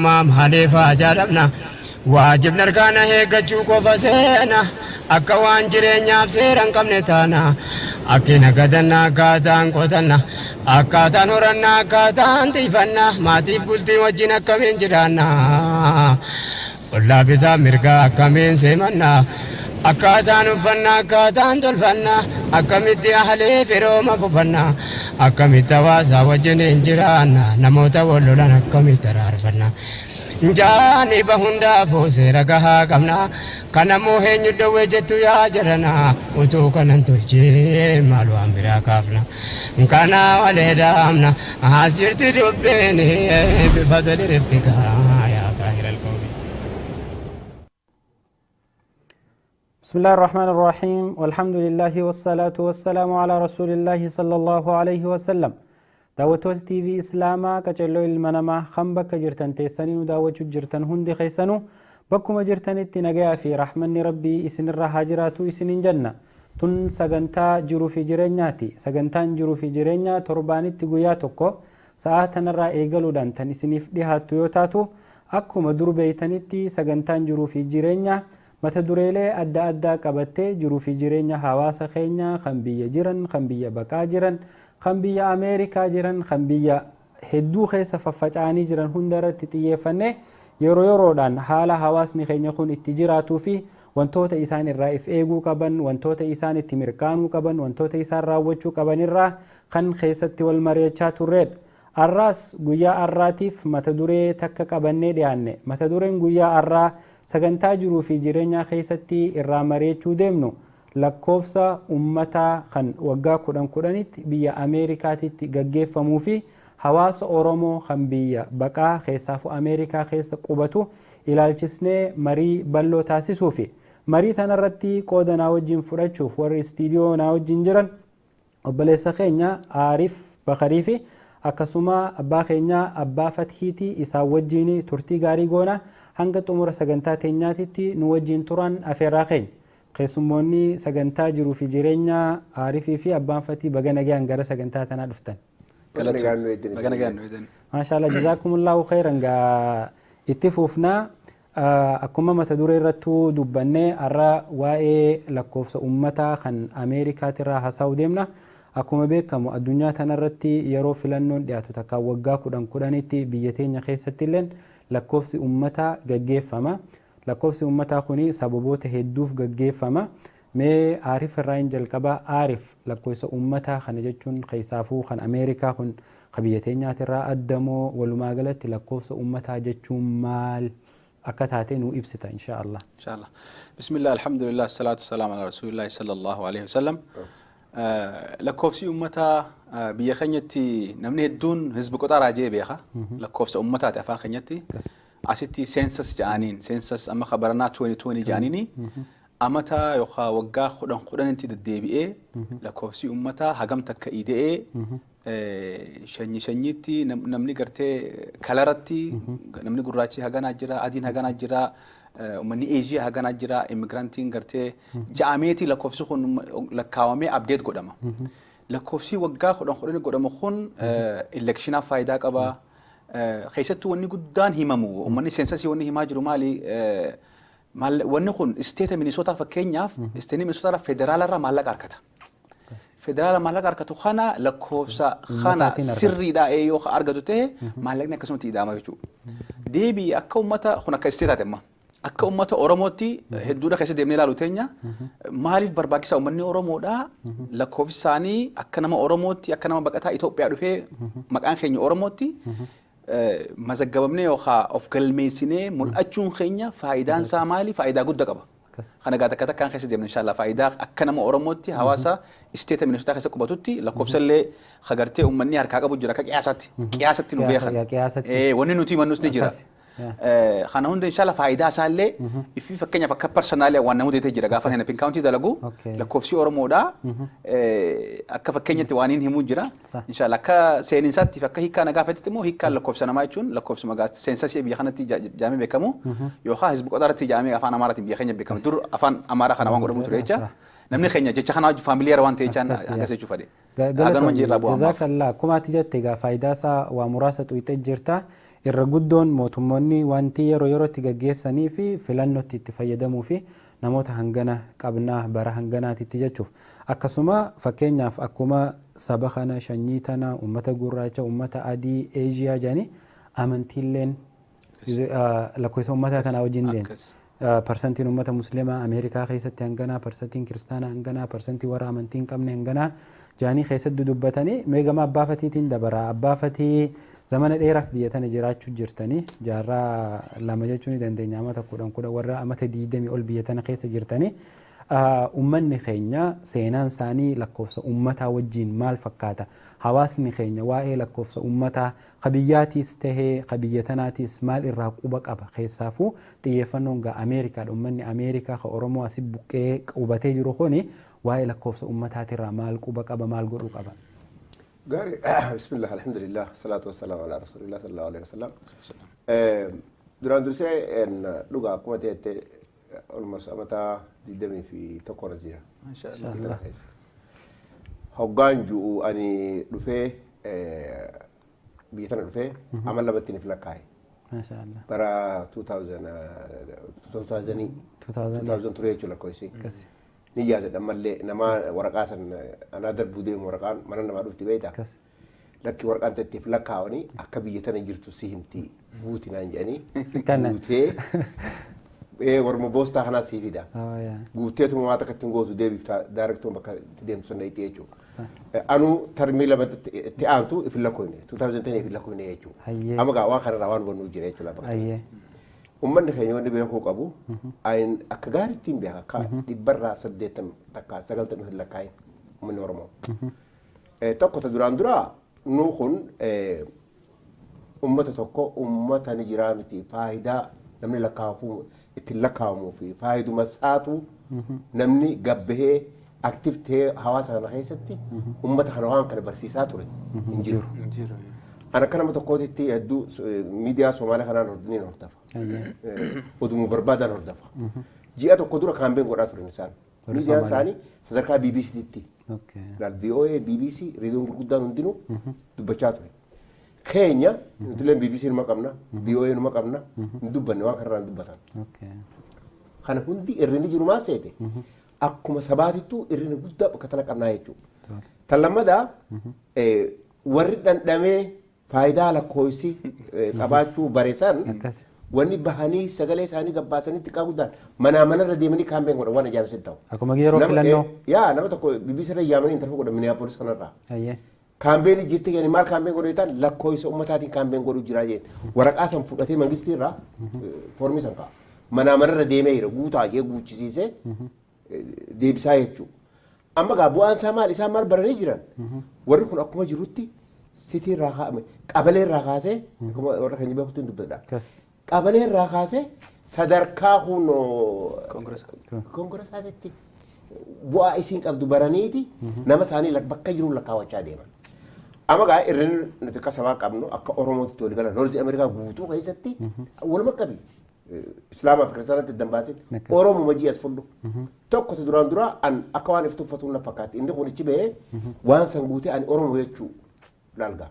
Maam haleefaa jaadhabna waajibni argaana eeggachuu qofa seena akka waan jireenyaaf seera hin qabne taana akkina gadanna akkaataan qotanna akkaataan horanna akkaataan tiifanna maatiif bultii wajjin akkamiin jiraanna ollaa bitaa mirgaa akkamiin seemanna akkaataan uffanna akkaataan tolfanna akkamitti ahlee firooma fufanna akkamitti hawaasaa wajjin hin jiraanna namoota wal lolan akkamitti araarfanna jaani bahundaafuu seera gahaa qabna kanammoo eenyu dhowwee jettu yaa jarana utuu kanan tolchee maal waan biraa kaafna kana walee daamna as jirti dubbeen bifa toliriffikaa yaa kaahira alqawmi. بسم الله الرحمن الرحيم والحمد لله والصلاة والسلام على رسول الله صلى الله عليه وسلم دعوتول تي في إسلاما كجلو المنما خنبك جرتن تيساني ودعوة جرتن هندي خيسانو بكم جرتن التنقيا في رحمن ربي إسن الرهاجرات إسن جنة تن سغنتا جرو في جرينياتي سغنتان جرو في جرينيا ترباني تقوياتوكو ساعتنا الرا إيقلو دان تنسنف ديها تويوتاتو أكو مدر بيتنتي سغنتان جرو في جرينيا mata dureelee adda addaa qabattee jiruu fi jireenya hawaasa keenyaa kan biyya jiran kan biyya baqaa jiran kan biyya Ameerikaa jiran kan biyya hedduu keessa faffaca'anii jiran hunda irratti xiyyeeffannee yeroo yeroodhaan haala hawaasni keenya kun itti jiraatuu fi wantoota isaan irraa if eeguu qaban wantoota isaan itti mirkaanuu qaban wantoota isaan raawwachuu qaban irraa kan keessatti wal mari'achaa turreedha. Arraas guyyaa arraatiif mata duree takka qabannee dhiyaanne mata dureen guyyaa arraa sagantaa jiruu fi jireenya keessatti irraa mari'achuu deemnu lakkoofsa ummataa kan waggaa 10 biyya Ameerikaatitti gaggeeffamuu fi hawaasa Oromoo kan biyya baqaa keessaafu Ameerikaa keessa qubatu ilaalchisnee marii bal'oo taasisuu fi marii tanarratti qooda naa wajjin fudhachuuf warri istiidiyoo naa wajjin jiran obboleessa keenya Aarif Bakarii fi akkasuma abbaa keenya abbaa Fathiitii isaa wajjin turtii gaarii goona hanga xumura sagantaa teenyaatitti nu wajjin turan afeerraa keenya keessummoonni sagantaa jiruu fi jireenya Aarifii fi abbaan Fatii baga nagaan gara sagantaa tanaa dhuftan. Maashaallah jazaakumullahu khairan gaa itti fufnaa akkuma mata duree irrattuu dubbannee har'a waa'ee lakkoofsa ummataa kan Ameerikaatirraa haasa'uu deemna. Akkuma beekamu addunyaa tanarratti yeroo filannoon dhiyaatu takka waggaa 10 biyya teenya keessatti illee lakkoofsi ummataa gaggeeffama. Lakkoofsi ummataa kuni sababoota hedduuf gaggeeffama. Mee Aarif irraa hin jalqabaa Aarif lakkoofsa ummataa kana jechuun keessaafuu kan Ameerikaa kun biyya teenyaatirraa addamoo walumaa galatti lakkoofsa ummataa jechuun maal akka taate nu ibsita inshaallah. Inshaallah. Bismillah alhamdulillah salatu wassalamu ala rasulillahi sallallahu alaihi wasallam. lakkoofsi ummataa biyya keenyatti namni hedduun hizbi qoxaraa jee beeka lakkoofsa ummataati afaan keenyatti asitti seensas jedhaniin seensas amma khabaranaa 2020 jedhaniini amata yookaan waggaa 10 deddeebi'ee lakkoofsi ummataa hagam takka ida'ee shanyiitti namni gartee kalaratti namni gurraachi haganaa jira adiin haganaa jira ummanni Asia hagana jira immigrantiin gartee jaameeti lakkoofsi kun lakkaawamee update godhama lakkoofsi waggaa 10 godhama kun electionaaf faayidaa qaba keessattuu wanni guddaan himamu ummanni seensasii wanni himaa jiru maali wanni kun state Minnesota fakkeenyaaf state Minnesota federaalarraa maallaqa harkata federaala maallaqa harkatu kana lakkoofsa kana sirriidhaa yoo argatu ta'e maallaqni akkasumatti ida'ama jechuudha deebii akka ummata kun akka state taate amma akka ummata Oromootti hedduudha keessa deemnee ilaalu teenya maaliif barbaachisaa ummanni Oromoodha lakkoofsi isaanii akka nama Oromootti akka nama baqataa Itoophiyaa dhufee maqaan keenya Oromootti mazaggabamnee yookaan of galmeessinee mul'achuun keenya faayidaan isaa maali faayidaa guddaa qaba. Kana gata kata kan keessa deemna inshallah faayidaa akka nama Oromootti hawaasa isteeta Minnesota keessa qubatutti lakkoofsa illee hagartee ummanni harkaa qabu jira akka qiyaasatti nu beekan wanni nuti mannus ni jira. Kana hunda inshallah faayidaa isaallee ifi fakkeenyaaf akka personaalii waan namu deetee jira gaafa Hennepin County dalagu lakkoofsi Oromoodha akka fakkeenyatti waan hin himu jira inshallah akka seeninsaatti akka hiikkaa nagaafatti immoo hiikkaa lakkoofsa namaa jechuun lakkoofsi magaatti seensasii biyya kanatti jaamee beekamu yookaan hizbi qoxaratti jaamee afaan Amaaraatiin biyya keenya beekamu dur afaan Amaaraa kana waan godhamu ture jecha namni keenya jecha kana familiar waan ta'e jechaan akkasii cufade. Galanuma jirra bu'aa. Jazakallah kuma ati jette gaa faayidaa isaa waa muraasa tuqxee jirta. irra guddoon mootummoonni wanti yeroo yerootti gaggeessanii fi filannootti itti fayyadamuu fi namoota hangana qabnaa bara hanganaatitti jechuuf akkasuma fakkeenyaaf akkuma saba kana shanyii tana ummata gurraacha ummata adii eeziyaa jedhanii amantiilleen lakkoofsa ummata kana wajjin deemu. Parsantiin ummata musliimaa Ameerikaa keessatti hanganaa, parsantiin kiristaanaa hanganaa, parsantii warra amantii hin qabne hanganaa jaanii keessatti dubbatanii meegama abbaa fatiitiin dabara. Abbaa fatii zamana dheeraaf biyya tana jiraachuu jirtanii jaarraa lama jechuu ni dandeenya amata kudhan warra amata 20 ol biyya tana keessa jirtanii ummanni keenya seenaan isaanii lakkoofsa ummataa wajjin maal fakkaata? Hawaasni keenya waa'ee lakkoofsa ummataa qabiyyaatiis tahee qabiyya tanaatis maal irraa quba qaba? Keessaafuu xiyyeeffannoon gaa Ameerikaadha. Ummanni Ameerikaa ka Oromoo asii buqqee qubatee jiru kuni waa'ee lakkoofsa ummataatirraa maal quba qaba? Maal godhuu qaba? Gari bismillah alhamdulillah salatu wassalamu ala rasulillah sallallahu alaihi wasallam. Duraan dursee dhugaa akkuma ta'etti almost amata 20 fi tokko irra jira. Mashallah. Hoggaan ju'u ani dhufee biyya tana dhufee amala battiin fi lakkaa'e. Mashallah. Bara 2000 ture jechuudha lakkoofsi. Ni yaadadha mallee nama waraqaa san anaa darbuu deemu waraqaan mana namaa dhufti beektaa. Lakki waraqaan ta'eef lakkaa'anii akka biyya tana jirtu si himti guuti naan jedhanii guutee warma boostaa kanaa sii fida. Guuteetuma waan akka ittiin gootu deebiftaa daarektoon bakka itti deemtu sana itti jechuudha. Anu tarmii lama itti aantu ifin lakkoofne 2010 ifin lakkoofne jechuudha. Amma gaa waan kanarraa waan hubannuu jira jechuudha. Ummanni keenya wanni beekuu qabu akka gaariitti hin beeka akka 180 takka 90 hin lakkaa'in ummanni Oromoo. Tokko ta duraan duraa nuu kun ummata tokko ummata ni jiraa miti faayidaa namni lakkaa'uu ittiin lakkaa'amuu fi faayiduma saatu namni gabbahee aktiftee hawaasa kana keessatti ummata kana waan kana barsiisaa ture hin jiru. Ana kana tokkootti hedduu miidiyaa Soomaaliyaa kanaan hordofni hordofa. Oduma barbaadan hordofa. Ji'a tokko dura kaambeen godhaa turan isaan. Miidiyaan isaanii sadarkaa BBC'tti. VOA, BBC, reediyoon gurguddaan hundinuu dubbachaa ture. Keenya nuti BBC numa qabna, VOA numa qabna, hin dubbanne waan kanarraa hin dubbatan. Kana hundi irrini jiru maal seete? Akkuma sabaatittuu irrini guddaa bakka tana qabnaa jechuudha. Tan lammadaa warri dhandhamee faayidaa lakkoofsi qabaachuu bareessan wanni bahanii sagalee isaanii gabbaasanii xiqqaa guddaan manaa manarra deemanii kaambeen godhan waan ajaa'ibsiisaa ta'u. Akkuma yeroo filannoo. Yaa nama tokko BBC irra yaamanii intarfuu godhan Minneapolis kanarraa. Kaambeen jirti gani maal kaambeen godhu jetaan lakkoofsa ummataatiin kaambeen godhu jiraa jeen waraqaa san fudhatee mangistii irraa foormii san ka'a. Manaa manarra deemee jira guutaa jee guuchisiisee deebisaa jechuudha. Amma gaa bu'aan isaa maal isaan maal baranii jiran warri kun akkuma jirutti sitii irraa kaa'ame qabalee irraa kaasee warra keenya beekutti hin dubbadha. Qabalee irraa kaasee sadarkaa hunoo koongresaatitti bu'aa isiin qabdu baraniiti nama isaanii bakka jiru lakkaawachaa deeman. Amma gaa irreen nuti akka sabaa qabnu akka Oromootti walii galan Noorzi Ameerikaa guutuu keessatti waluma qabi. Islaamaaf kiristaanatti dambaasin Oromoo majii as fudhu. Tokko duraan duraa akka waan iftuuffatu na fakkaatti. Inni kun ichi ba'ee waan san guutee ani Oromoo jechuu dalga.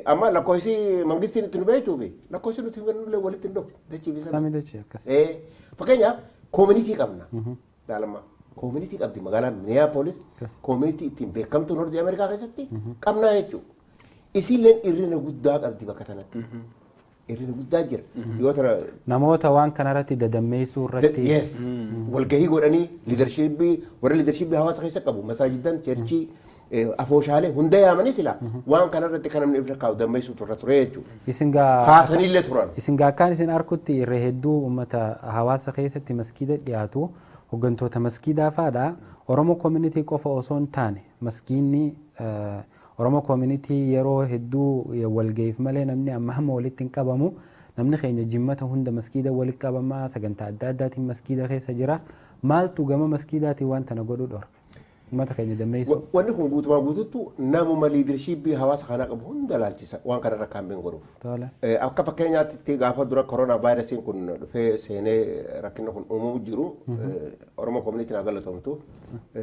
Amma lakkoofsi mangistiin itti nu beektuufi lakkoofsi nuti walitti hin dhufne dachiifisa. Sami dachii akkas. Fakkeenyaaf koomunitii qabna. Daalama koomunitii qabdi magaalaa Minneapolis koomunitii ittiin beekamtu Noorzi Ameerikaa keessatti qabnaa jechuudha. Isiilleen irrina guddaa qabdi bakka tanatti. Irrina guddaa jira. Yoo tara namoota waan kanarratti dadammeessuu irratti. Yes. Walgahii godhanii liidarshiibii warra liidarshiibii hawaasa keessa qabu masaajidan cherchii afooshaalee hunda yaamanii sila waan kanarratti kan namni irra kaa'u dammeessuu turre jechuudha. Isin gaa kaasaniillee turan. Isin gaa akkaan isin arkutti irra hedduu uummata hawaasa keessatti maskiida dhiyaatu hooggantoota maskiidaa fa'aadha. Oromoo koomunitii qofa osoo hin taane maskiinni Oromoo koomunitii yeroo hedduu walga'iif malee namni amma hamma walitti hin qabamu. Namni keenya jimmata hunda maskiida walitti qabamaa sagantaa adda addaatiin maskiida keessa jira. Maaltu gama maskiidaatiin waan tana godhuu dhorka? Uummata keenya dammeessu. Wanni kun guutumaa guutuutu namuma liidarshiibii hawaasa kanaa qabu hunda laalchisa waan kanarra kaambeen godhuuf. Akka fakkeenyaatti gaafa dura koronaa vaayirasiin kun dhufee seenee rakkinni kun uumuu jiru Oromoo koomunitiin haa galatoomtu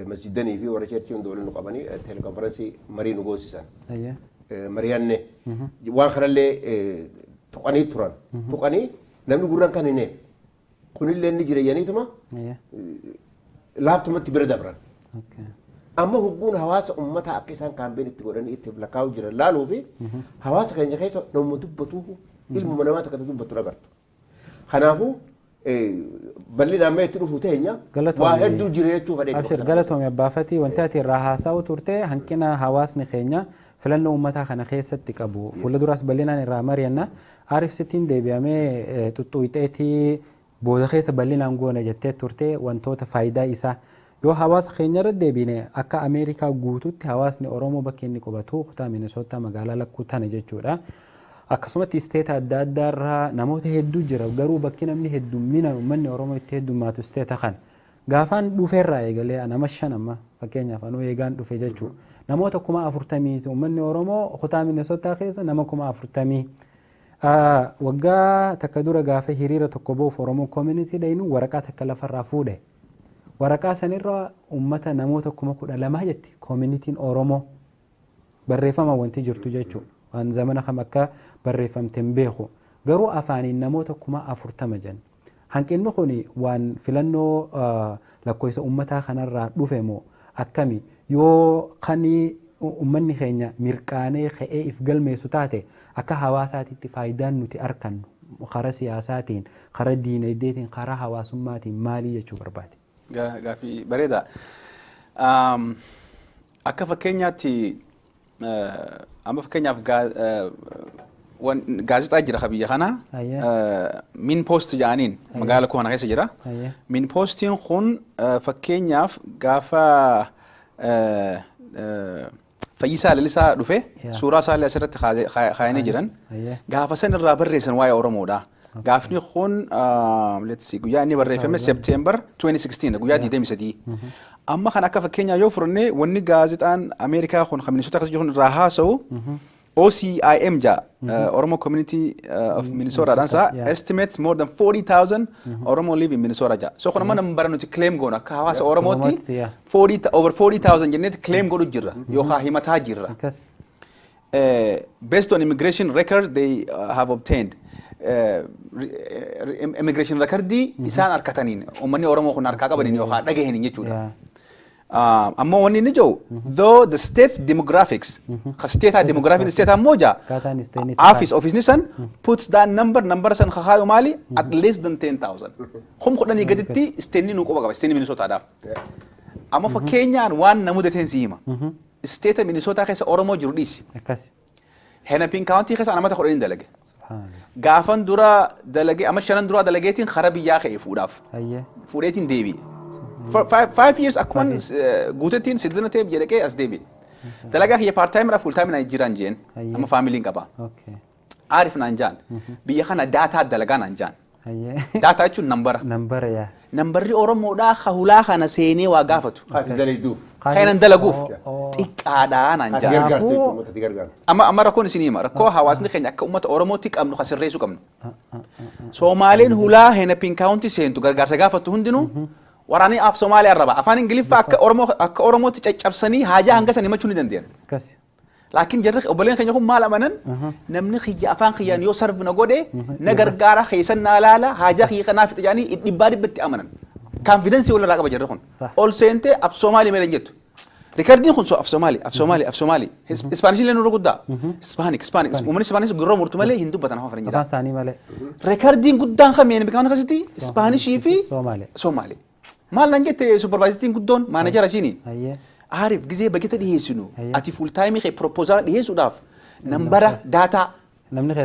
masjidanii fi warra cheerchii hunda waliin nu qabanii telekonferensii marii nu goosisan. Mari'anne waan kanallee tuqanii turan tuqanii namni gurraan kan hin kunillee inni jireeyaniituma laaftumatti bira dabran amma hubbuun hawaasa ummata akka isaan kaambeen itti godhanii itti lakkaa'u jiran laaluu fi hawaasa keenya keessa nama dubbatu ilmuma namaa takka dubbatu agartu kanaafuu bal'inaan mee itti dhufu teenya waa hedduu jireechuu fadhee abshir galatoome abbaafatii wanti ati irraa haasa'u turte hanqina hawaasni keenya filannoo uummataa kana keessatti qabu fuula duraas bal'inaan irraa mari'anna aarif sittiin deebi'amee xuxuuxeetii booda keessa bal'inaan goona jettee turte wantoota faayidaa isaa yoo hawaasa keenya irra deebine akka Ameerikaa guutuutti hawaasni Oromoo bakka inni qubatu kutaa Minisootaa magaalaa lakkuu tana jechuudha. Akkasumatti isteeta adda addaa irraa namoota hedduu jira garuu bakki namni heddummina uummanni Oromoo itti heddummaatu isteeta kan gaafaan dhufeerraa eegalee nama 5 amma fakkeenyaaf anuu eegaan dhufe jechuudha. Namoota 40,000 uummanni Oromoo kutaa Minisootaa keessa nama 40,000 waggaa takka dura gaafa hiriira tokko boof Oromoo community dhayinu waraqaa takka lafarraa fuudhe. Waraqaa sanirra uummata namoota 12,000 jetti community'n Oromoo barreeffama wanti jirtu jechuudha. Waan zamana kam akka barreeffamteen beeku garuu afaaniin namoota 40,000 jan hanqinni kun waan filannoo lakkoofsa uummataa kanarraa dhufe moo akkami yoo kani uummanni keenya mirqaanee ka'ee if galmeessu taate akka hawaasaatitti faayidaan nuti argannu karaa siyaasaatiin karaa diinagdeetiin karaa hawaasummaatiin maalii jechuu barbaade. Gaafii bareeda akka fakkeenyaatti amma fakkeenyaaf gaazexaa jira biyya kana min post jedhaniin magaala koo kana keessa jira min postiin kun fakkeenyaaf gaafa Fayyisaa Lalisaa dhufe suuraa isaa asirratti kaayanii jiran gaafa san irraa barreessan waa'ee Oromoodha. Gaafni kun guyyaa inni barreeffame September 2016 guyyaa 23. Amma kan akka fakkeenyaa yoo fudhanne wanni gaazexaan Ameerikaa kun Minnesota keessa jiru irraa haasa'u OCIM ja Oromo Community of Minnesota dansa estimates more than 40,000 Oromo live in Minnesota ja. So kuna mana mbara nuti claim gona ka hawaasa Oromoti over 40,000 jenneti claim godu jirra yookaan himataa jirra. Based on immigration record they have obtained immigration record di isaan arkataniin uummanni Oromoo kun arkaa qabaniin yookaan dhagahanii jechuudha. Amma wanni inni jiru though the state's demographics state demographic state ammoja office nisan puts that number san khaayo mali at less than 10,000 khum khodani gaditti state nu qoba qaba state Minnesota da amma fakkeenyaan waan namuda tensiima state Minnesota keessa Oromoo jiru dhisi akkasi Hennepin County keessa anamata khodani dalage gaafan dura dalage amma shanan dura dalageetiin kharabiyaa ka'e fuudheetiin deebi for 5 years akuman guutetiin citizen tape jedhee as deebi dalagaa hiya part time ra full time na jiran jeen amma family qaba aarif naan jaan biyya kana data dalagaa naan jaan data jechuun nambara yaa nambarri Oromoodhaa khahulaa kana seenee waa gaafatu khaynan dalaguuf xiqqaadhaa naan jaan amma rakkoon isinima rakkoo hawaasni keenya akka uummata Oromootti qabnu khasirreessu qabnu Soomaaleen hulaa Hennepin County seentu gargaarsa gaafatu hundinuu waraanii af Somaaliyaa arraba afaan Ingiliffa akka Oromootti caccabsanii haajaa hanga san himachuu ni danda'an. Laakiin jarri obboleen keenya kun maal amanan namni xiyya afaan xiyyaan yoo sarf na godhe na gargaara keessan na laala haajaa xiyya kanaaf itti dhibbaa dhibbatti amanan. Confidence wala raqaba jarri kun. Ol seente af Somali meelan jettu. Rikardiin kun af Somali. Spanish illee nurra guddaa. Spanish. Uummanni Spanish gurra murtu malee hin dubbatan afaan Faranjii. Afaan isaanii malee. Rikardiin guddaan kameen bikaan akkasitti Spanish fi Somali. Maal nan jette supervisor guddoon manager ashini Arif gizee bagita dhiyeessinu ati full time kee proposal dhiyeessuudhaaf nambara data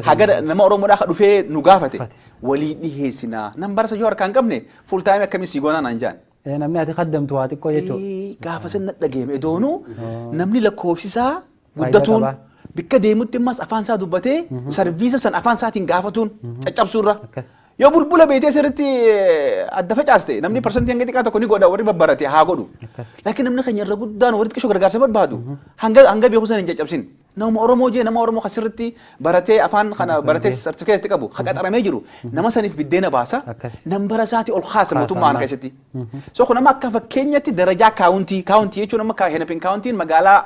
haga nama Oromoodhaa ka dhufee nu gaafate walii dhiyeessina nambara sa yoo harkaan qabne full time akkamiin siigoonaa naan jaan namni ati qaddamtu waa xiqqoo jechuudha gaafa san dhagahame doonuu namni lakkoofsisaa guddatuun bikka deemutti ammas afaan isaa dubbatee sarviisa san afaan isaatiin gaafatuun caccabsuurra yoo bulbula beetee sirriitti adda facaaste namni parsantii hanga xiqqaa tokko ni godha warri babbarate haa godhu laakiin namni keenya irra guddaan warri xiqqoo gargaarsa barbaadu hanga beeku san hin caccabsin nama Oromoo jee nama Oromoo kasirriitti baratee afaan kana baratee sartifikeetti qabu haqaxaramee jiru nama saniif biddeena baasa nambara isaati ol kaasa mootummaan keessatti so kun amma akka fakkeenyatti darajaa kaawuntii jechuun amma Hennepin Countiin magaalaa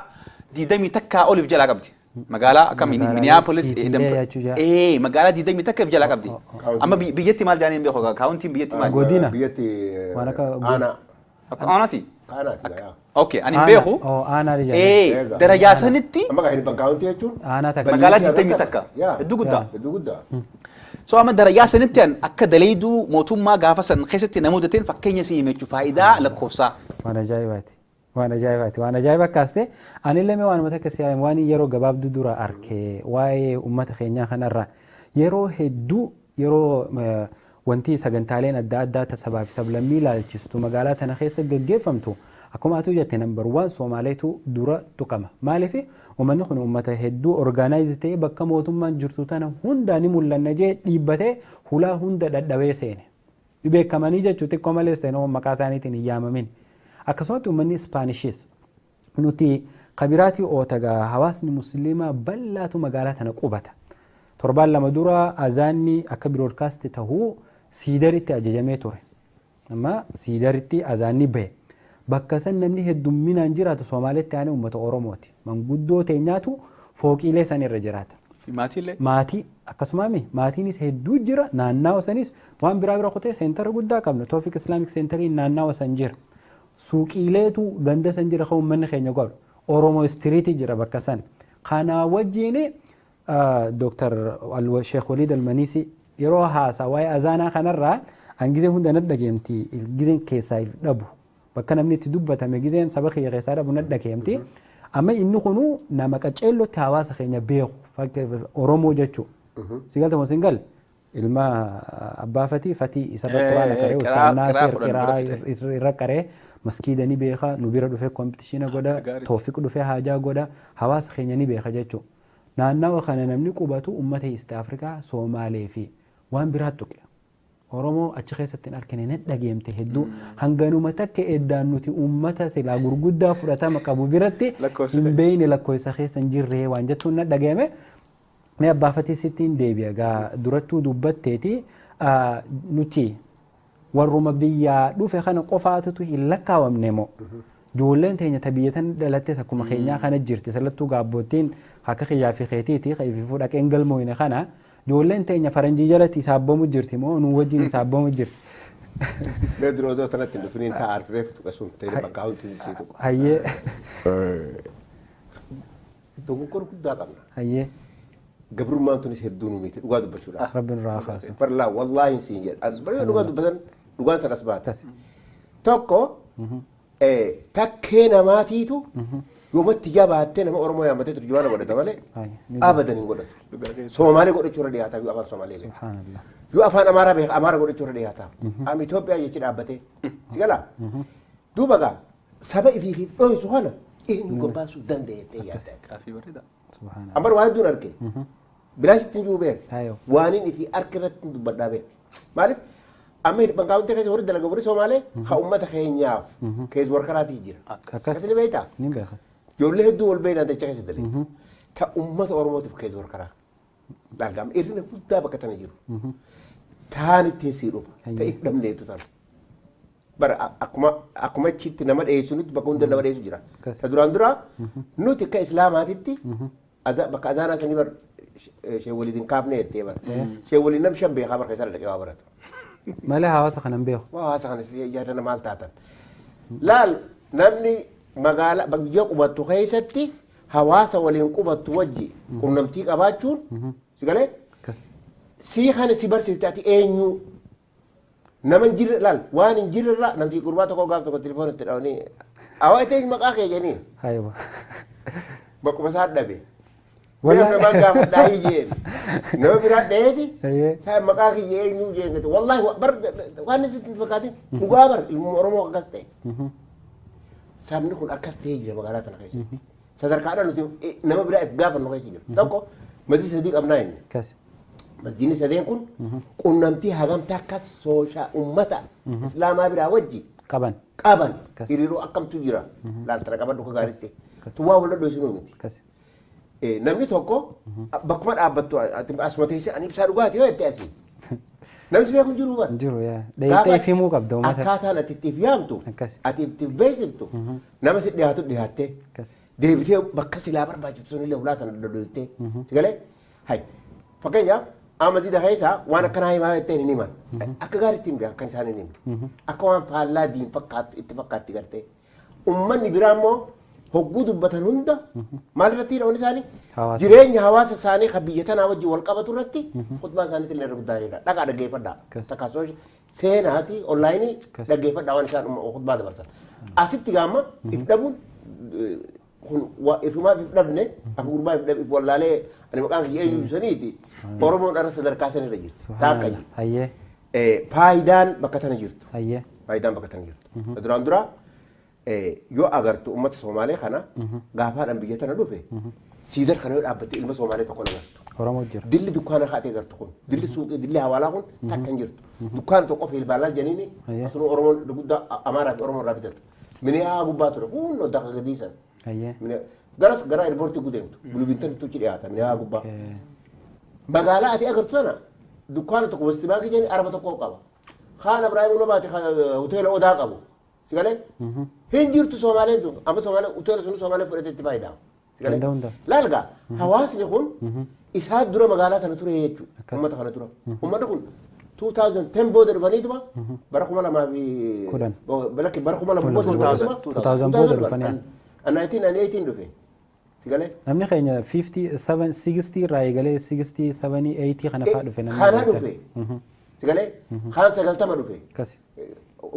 20 takkaa oliif jalaa qabdi magaalaa akka Minneapolis magaalaa 20 takka of jala qabdi. Amma biyyatti maal jaaniin beeku kaawuntiin biyyatti maal? Godina. biyyatti Waan akka Aanaati? kaanaati yaa. Okay, ani beeku. Aanaa rijaa. Darajaa sanitti Amma kan hin bakkaawunti jechuun aanaa takka. magaalaa 20 takka. Hedduu guddaa. hedduu guddaa. So amma darajaa sanitti akka dalayduu mootummaa gaafa san keessatti namoota fakkeenya si himechuu faayidaa lakkoofsaa. Waan ajaa'ibaati. Waan ajaa'ibaati. Waan ajaa'iba kaaste anillee waan mata akka siyaa waan yeroo gabaabduu dura arkee waa'ee uummata keenyaa kanarra yeroo hedduu yeroo wanti sagantaaleen adda addaa tasabaa fi sablammii ilaalchistu magaalaa tana keessa gaggeeffamtu akkuma atu jette nambar 1 Soomaaleetu dura tuqama. Maaliif uummanni kun uummata hedduu orgaanaayiz ta'ee bakka mootummaan jirtu tana hundaa ni mul'anna jee dhiibbatee hulaa hunda dadhabee seene. Beekamanii jechuu xiqqoo malees ta'e maqaa isaaniitiin hin yaamamin. Akkasumatti uummanni Ispaanishis nuti kabiraatii ootagaa hawaasni musliimaa bal'aatu magaalaa tana qubata. Torbaan lama dura azaanni akka biroodkaasti tahuu siidaritti ajajamee ture. Amma siidaritti azaanni bahe. Bakka san namni heddumminaan jiraatu Soomaalitti aanee uummata Oromooti. Manguddoo teenyaatu fooqiilee san irra jiraata. Maatiilee? Maatii akkasumaami maatiinis hedduu jira naannawa sanis waan biraa kutee seentara guddaa qabna. Toofiq Islaamic Centerii naannawa san jira. Suuqiileetu ganda san jira kan uummanni keenya godhu. Oromoo Istiriitii jira bakka san. Kana wajjin Dr. Sheekh Waliid Almanisi yeroo haasaa waa'ee azaanaa kanarraa hangizeen hunda nadhageemti gizeen keessaa if dhabu. Bakka namni itti dubbatame gizeen saba kiyya keessaa dhabu nadhageemti. Amma inni kunu nama qaceellotti hawaasa keenya beeku Oromoo jechuu. Sigalta moo singal ilma abbaa fatii isarra quraana qaree ustaanaa seer irra qaree maskiida ni beeka nu bira dhufee kompitishina godha toofiq dhufee haajaa godha hawaasa keenya ni beeka jechuu. Naannawa kana namni qubatu uummata East Afrikaa Soomaalee fi waan biraa tuqe. Oromoo achi keessatti argine nadhageemte hedduu hanganuma takka eddaan nuti uummata silaa gurguddaa fudhatama qabu biratti hin beeyne lakkoofsa keessa hin jirre waan jettuun nadhageeme. Mee abbaa fatii sittiin deebi'a gaa durattuu dubbatteeti nuti warruma biyyaa dhufe kana qofaatutu hin lakkaawamne moo ijoolleen teenya tabiyyatan dhalattees akkuma keenyaa kana jirti salattuu gaabboottiin akka kiyyaa fi keetiiti kayfifuu dhaqeen galmooyne kana ijoolleen teenya faranjii jalatti isaabbamu jirti moo nu wajjin isaabbamu jirti. Bedro do tanatti dhufiniin ta'a arfireef tuqasuun ta'ee bakka hawwatu situ. Hayyee. Dogoggora guddaa qabna. Hayyee. Gabrummaan tunis hedduu nu miti dhugaa dubbachuudha. Rabbiin irraa kaasu. Barlaa wallaahi siin jedha. Barlaa dhugaa dubbatan dhugaan sanas baata. Tokko takkee namaatiitu yoomatti jabaattee nama Oromoo yaammatee turjumaana godhata malee abadan hin godhatu. Soomaalee godhachuu irra dhiyaataa yoo afaan Soomaalee beeka. Yoo afaan Amaaraa beeka Amaara godhachuu irra dhiyaataa. Amma Itoophiyaa jechi dhaabbatee si galaa. Duuba gaa saba ifiifi dhohisu kana eenyu gobbaasuu danda'ettee yaadda. Ambar waa hedduun arge. Bilaasitti hin jiru beeka. Waaniin ifi harka irratti dubbadhaa beeka. Maaliif amma bankaawwan keessa warri dalaga warri Soomaalee haa uummata keenyaaf keessa warkaraatii jira. Akkasii beektaa? Ni beeka. Ijoollee hedduu wal beeynaan dachaa keessa dalee. Ta uummata Oromootiif keessa warkaraa. Dhagaama irrina guddaa bakka tana jiru. Taan ittiin sii dhufa. Ta'if dhabneetu tana. Bara akkuma achitti nama dheessu nuti bakka hunda nama dheessu jira. Ta duraan duraa nuti akka Islaamaatitti bakka azaanaa sanii bar sheewwaliin kaafnee jettee bara. Sheewwaliin nam shan beekaa bara keessaa dhaqee waa baratu. Malee hawaasa kanan beeku. Hawaasa kanas yaadana maal taatan. Laal namni magaalaa biyya qubattu keessatti hawaasa waliin qubattu wajji qunnamtii qabaachuun si galee sii kana si barsiifte ati eenyu nama hin jirre laal waan hin jirre irraa namtii gurbaa tokko gaaf tokko telefoon itti dhaawanii awaa itti maqaa kee jeniin. Hayiwa. Bakkuma isaa dhabe. Wala nama gaafa daahii jeen. Nama biraa dheeti. Saa maqaa kiyya eenyu jeengate. Wallahi bar waan isitti fakkaatin dhugaa bar ilmu Oromoo akkas ta'e. Sabni kun akkas ta'ee jira magaalaa tana keessatti. Sadarkaadhaan nuti nama biraa if gaafannu keessa jira. Tokko masjid sadii qabnaa inni. Masjidni sadeen kun qunnamtii hagamtaa akkas sooshaa uummata Islaamaa biraa wajji qaban hiriiroo akkamtu jira. Laaltana qaban dhuka gaariitti. Tuwaa wal dhodhoosinuu miti. Namni tokko bakkuma dhaabbattu asuma teessee ani ibsaa dhugaatii yoo jettee asii. namni beeku jiru bara jiru yaa dheeyitee ifimuu qabda uummata akkaataan ati ittiif yaamtu akkasi ati ittiif beeksiftu nama si dhiyaatu dhiyaattee akkasi deebitee bakka silaa barbaachisu sunillee ulaa sana doddoytee sigalee hay fakkeenyaaf amazida keessa waan akkanaa himaa jettee hin himan akka gaariitti hin beeku akka isaan hin himne akka waan faallaa diin fakkaatu itti fakkaatti gartee ummanni biraa immoo hogguu dubbatan hunda maal irratti hidhaman isaanii jireenya hawaasa isaanii kan biyya tanaa wajjin wal qabatu irratti khutbaan isaaniitti illee guddaadha dhaqaa dhaggeeffadhaa takkaasoo seenaati onlaayinii dhaggeeffadhaa waan isaan khutbaa dabarsan asitti gaamma if dhabuun kun ifumaaf if dhabne akka gurbaa if wallaalee ani maqaan kiyya eenyu saniiti oromoon dhala sadarkaa sanirra jirti taakka hayyee faayidaan bakka tana jirtu hayyee faayidaan bakka tana jirtu duraan duraa yoo agartu ummata Somaalee kana gaafaadhaan biyya tana dhufe siidar kana yoo dhaabbatte ilma Somaalee tokko nagartu. Oromoo jira. Dilli dukkaana kaatee gartu kun dilli suuqii dilli hawaalaa kun takka hin jirtu. Dukkaana tokko feelbaalaa janiini asuma Oromoon guddaa Amaaraa fi Oromoo irraa bitatu. Mini haa gubbaa ture kun dakka gadiisan. Garas gara airpoortii gudeemtu bulubintan tuuchi dhiyaata mini haa gubbaa. Magaalaa ati agartu sana dukkaana tokko wasti baankii jani araba tokko qaba. Kaan Ibraahim Unabaati hoteela Odaa qabu. Sigale? Hin jirtu Somaaleen tun amma Somaaleen hoteela sun Somaaleen fudhatee itti faayidaa. Sigale? Laalgaa hawaasni kun isaa dura magaalaa tana ture jechuudha. Uummata kana dura. Uummata kun 2010 booda dhufaniituma bara 2010 bara 2010 booda dhufanii. 1918 dhufe. Sigale? Namni keenya 57 60 irraa eegalee 60 70 80 kana fa'aa dhufe namni. Kana dhufe. Sigale? Kaan 90 dhufe. Kasi.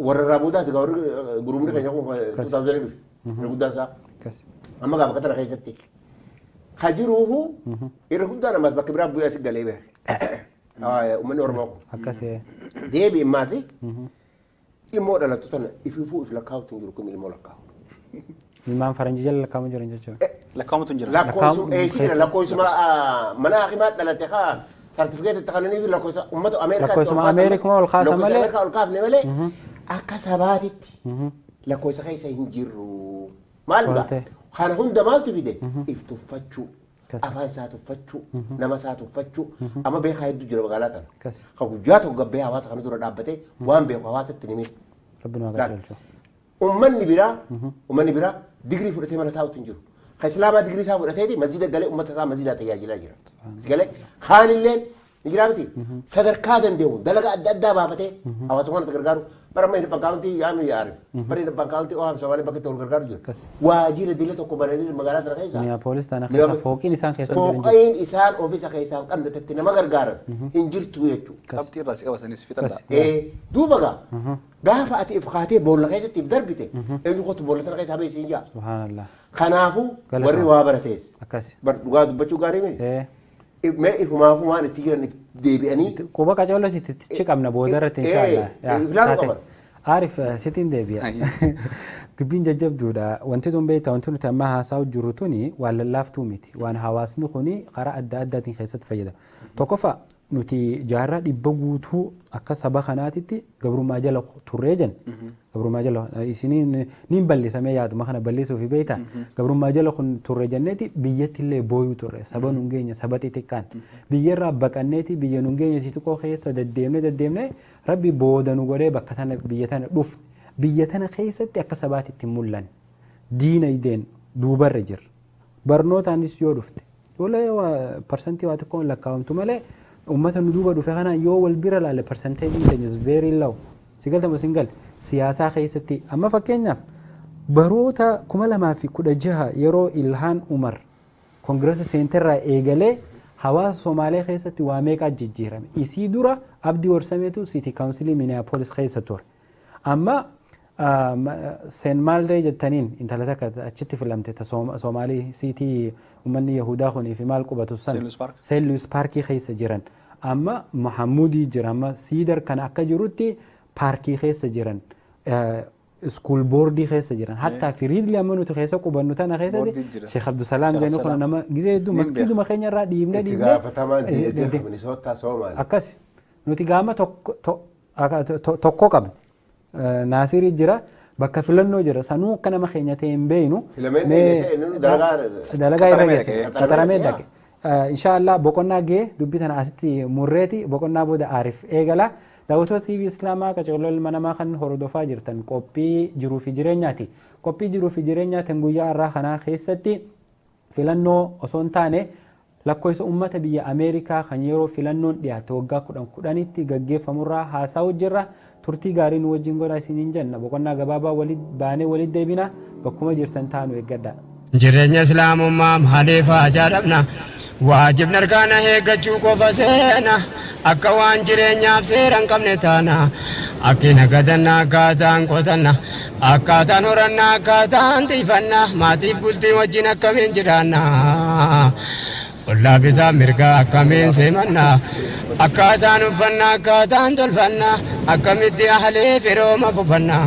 Warra raabuutaa tigaa warri gurumni keenya kun 2000 dhufe. Guddaan isaa. Kasi. Amma gaafa katana keessatti. Hajiruuhu irra guddaan ammas bakka biraa bu'ee asii galee beeke. Uummanni Oromoo kun. Akkasii. Deebiin maasi ilmoo dhalattu tana ififuu if lakkaa'uutu hin jiru kun ilmoo lakkaa'u. Ilmaan faranjii jala lakkaa'amu jiran jechuudha. Lakkaa'amutu hin jira. Lakkoofsuma mana hakimaa dhalate kaa sartifikeetii takananii fi lakkoofsa uummata Lakkoofsuma Ameerikaa ol kaasa malee. Ameerikaa ol kaafne malee akka sabaatitti lakkoofsa keessa hin jirru. Maal ga'a? Kana hunda maaltu fide? If tuffachuu. Afaan isaa tuffachuu. Nama isaa tuffachuu. Amma beekaa hedduu jira magaalaa tana. Kan guyyaa tokko gabbee hawaasa kana dura dhaabbatee waan beeku hawaasatti ni miti. Rabbi nu haa galchu. Uummanni biraa digirii fudhatee mana taa'utu hin jiru. Kan Islaamaa digirii isaa fudhateeti masjida galee uummata isaa masjidaa tajaajilaa jira. Galee kaanillee ni jiraa miti sadarkaa danda'u dalagaa adda addaa baafatee hawaasummaan itti gargaaru bara amma hin bakkaawwantii yaami yaari bara hin bakkaawwantii ohaam Somaalee bakka itti ol gargaaru jiru. Waajjira dila tokko bananii magaalaa tana keessa. Minneapolis tana keessa fooqiin isaan keessa jiran jiru. Fooqiin isaan ofiisa keessaa qabdatatti nama gargaaran hin jirtu jechuudha. Qabxii irraa si qabasanis fixadha. Duuba gaafa ati if kaatee boolla keessatti if darbite eenyu kottu boolla tana keessaa beesiin jaa. Subhaanallah. Kanaafuu warri waa baratees. Akkasi. Dhugaa dubbachuu gaarii mee? Mee ifumaafuu waan itti jiran deebi'anii. Quba qacaalooti itti qabna booda irratti inshaallah. Aarif sitiin deebi'a. Dubbiin jajjabduudha. Wanti tun beektaa wanti nuti amma haasa'u jirru tuni waan lallaaftuu miti. Waan hawaasni kuni karaa adda addaatiin keessatti fayyadamu. Tokkoffaa nuti jaarraa dhibba guutuu akka saba kanaatitti gabrummaa jala turree jen. Gabrummaa jala isiniin niin balleessamee yaaduma kana balleessuufi beektaa. Gabrummaa jala kun turree jenneeti biyyatti illee booyuu turre. Saba nun geenye saba xixiqqaan. Biyyarraa baqanneeti biyya nun geenye xixiqqoo keessa deddeemnee rabbi booda nu godhee bakka tana biyya tana dhufu. Biyya tana keessatti akka sabaatitti mul'an. Diinagdeen duubarra jira. Barnootaanis yoo dhufte. Yoo parsantii waa tokkoon lakkaa'amtu malee ummata nu duuba dhufe kana yoo wal bira laale percentage is very low. Sigaltama singal siyaasaa keessatti amma fakkeenyaaf baroota 2016 yeroo Ilhaan Umar Kongireesa Seenterraa eegalee hawaasa Somaalee keessatti waa meeqa jijjiirame. Isii dura Abdii Warsameetu City Council Minneapolis keessa ture. Amma Seen Maalree jettaniin intala takka achitti filamte Somaalii City ummanni Yahudaa kunii fi maal qubatu san Saint Louis Parkii keessa jiran. Amma Mahamudii jira amma Siidar kan akka jirutti paarkii keessa jiran. School boardii keessa jiran. Hatta fi Riidli amma nuti keessa qubannu tana keessatti Sheekh Abdusalaam Beenu kun nama gizee hedduu maskiiduma keenya irraa dhiibnee akkas nuti gaama tokko qabna. Naasirii jira bakka filannoo jira sanuu akka nama keenya ta'e hin beeynu dalagaa irra geesse qaxaramee dhaqe Inshaallah boqonnaa gee dubbii tana asitti murreeti boqonnaa booda Aarif eegala. Daawwattoota TV Islaamaa qaceelloo ilma namaa kan hordofaa jirtan qophii jiruu fi jireenyaati. Qophii jiruu fi jireenyaatiin guyyaa har'aa kanaa keessatti filannoo osoo hin taane lakkoofsa uummata biyya Ameerikaa kan yeroo filannoon dhiyaate waggaa 10 gaggeeffamurraa haasa'u jirra. Turtii gaarii nu wajjin godhaa isiniin jenna. Boqonnaa gabaabaa baanee walitti deebina bakkuma jirtan taanu eeggadha. Jireenya islaamummaa maaliif ajaa'ibna waajibni argaana eeggachuu qofa seena akka waan jireenyaaf seera hin qabne taana akkina gadanna akkaataan qotanna akkaataan horanna akkaataan tiifanna maatiif bultii wajjin akkamiin jiraanna ollaa bitaa mirgaa akkamiin seemanna akkaataan uffanna akkaataan tolfanna akkamitti ahlee firooma fufanna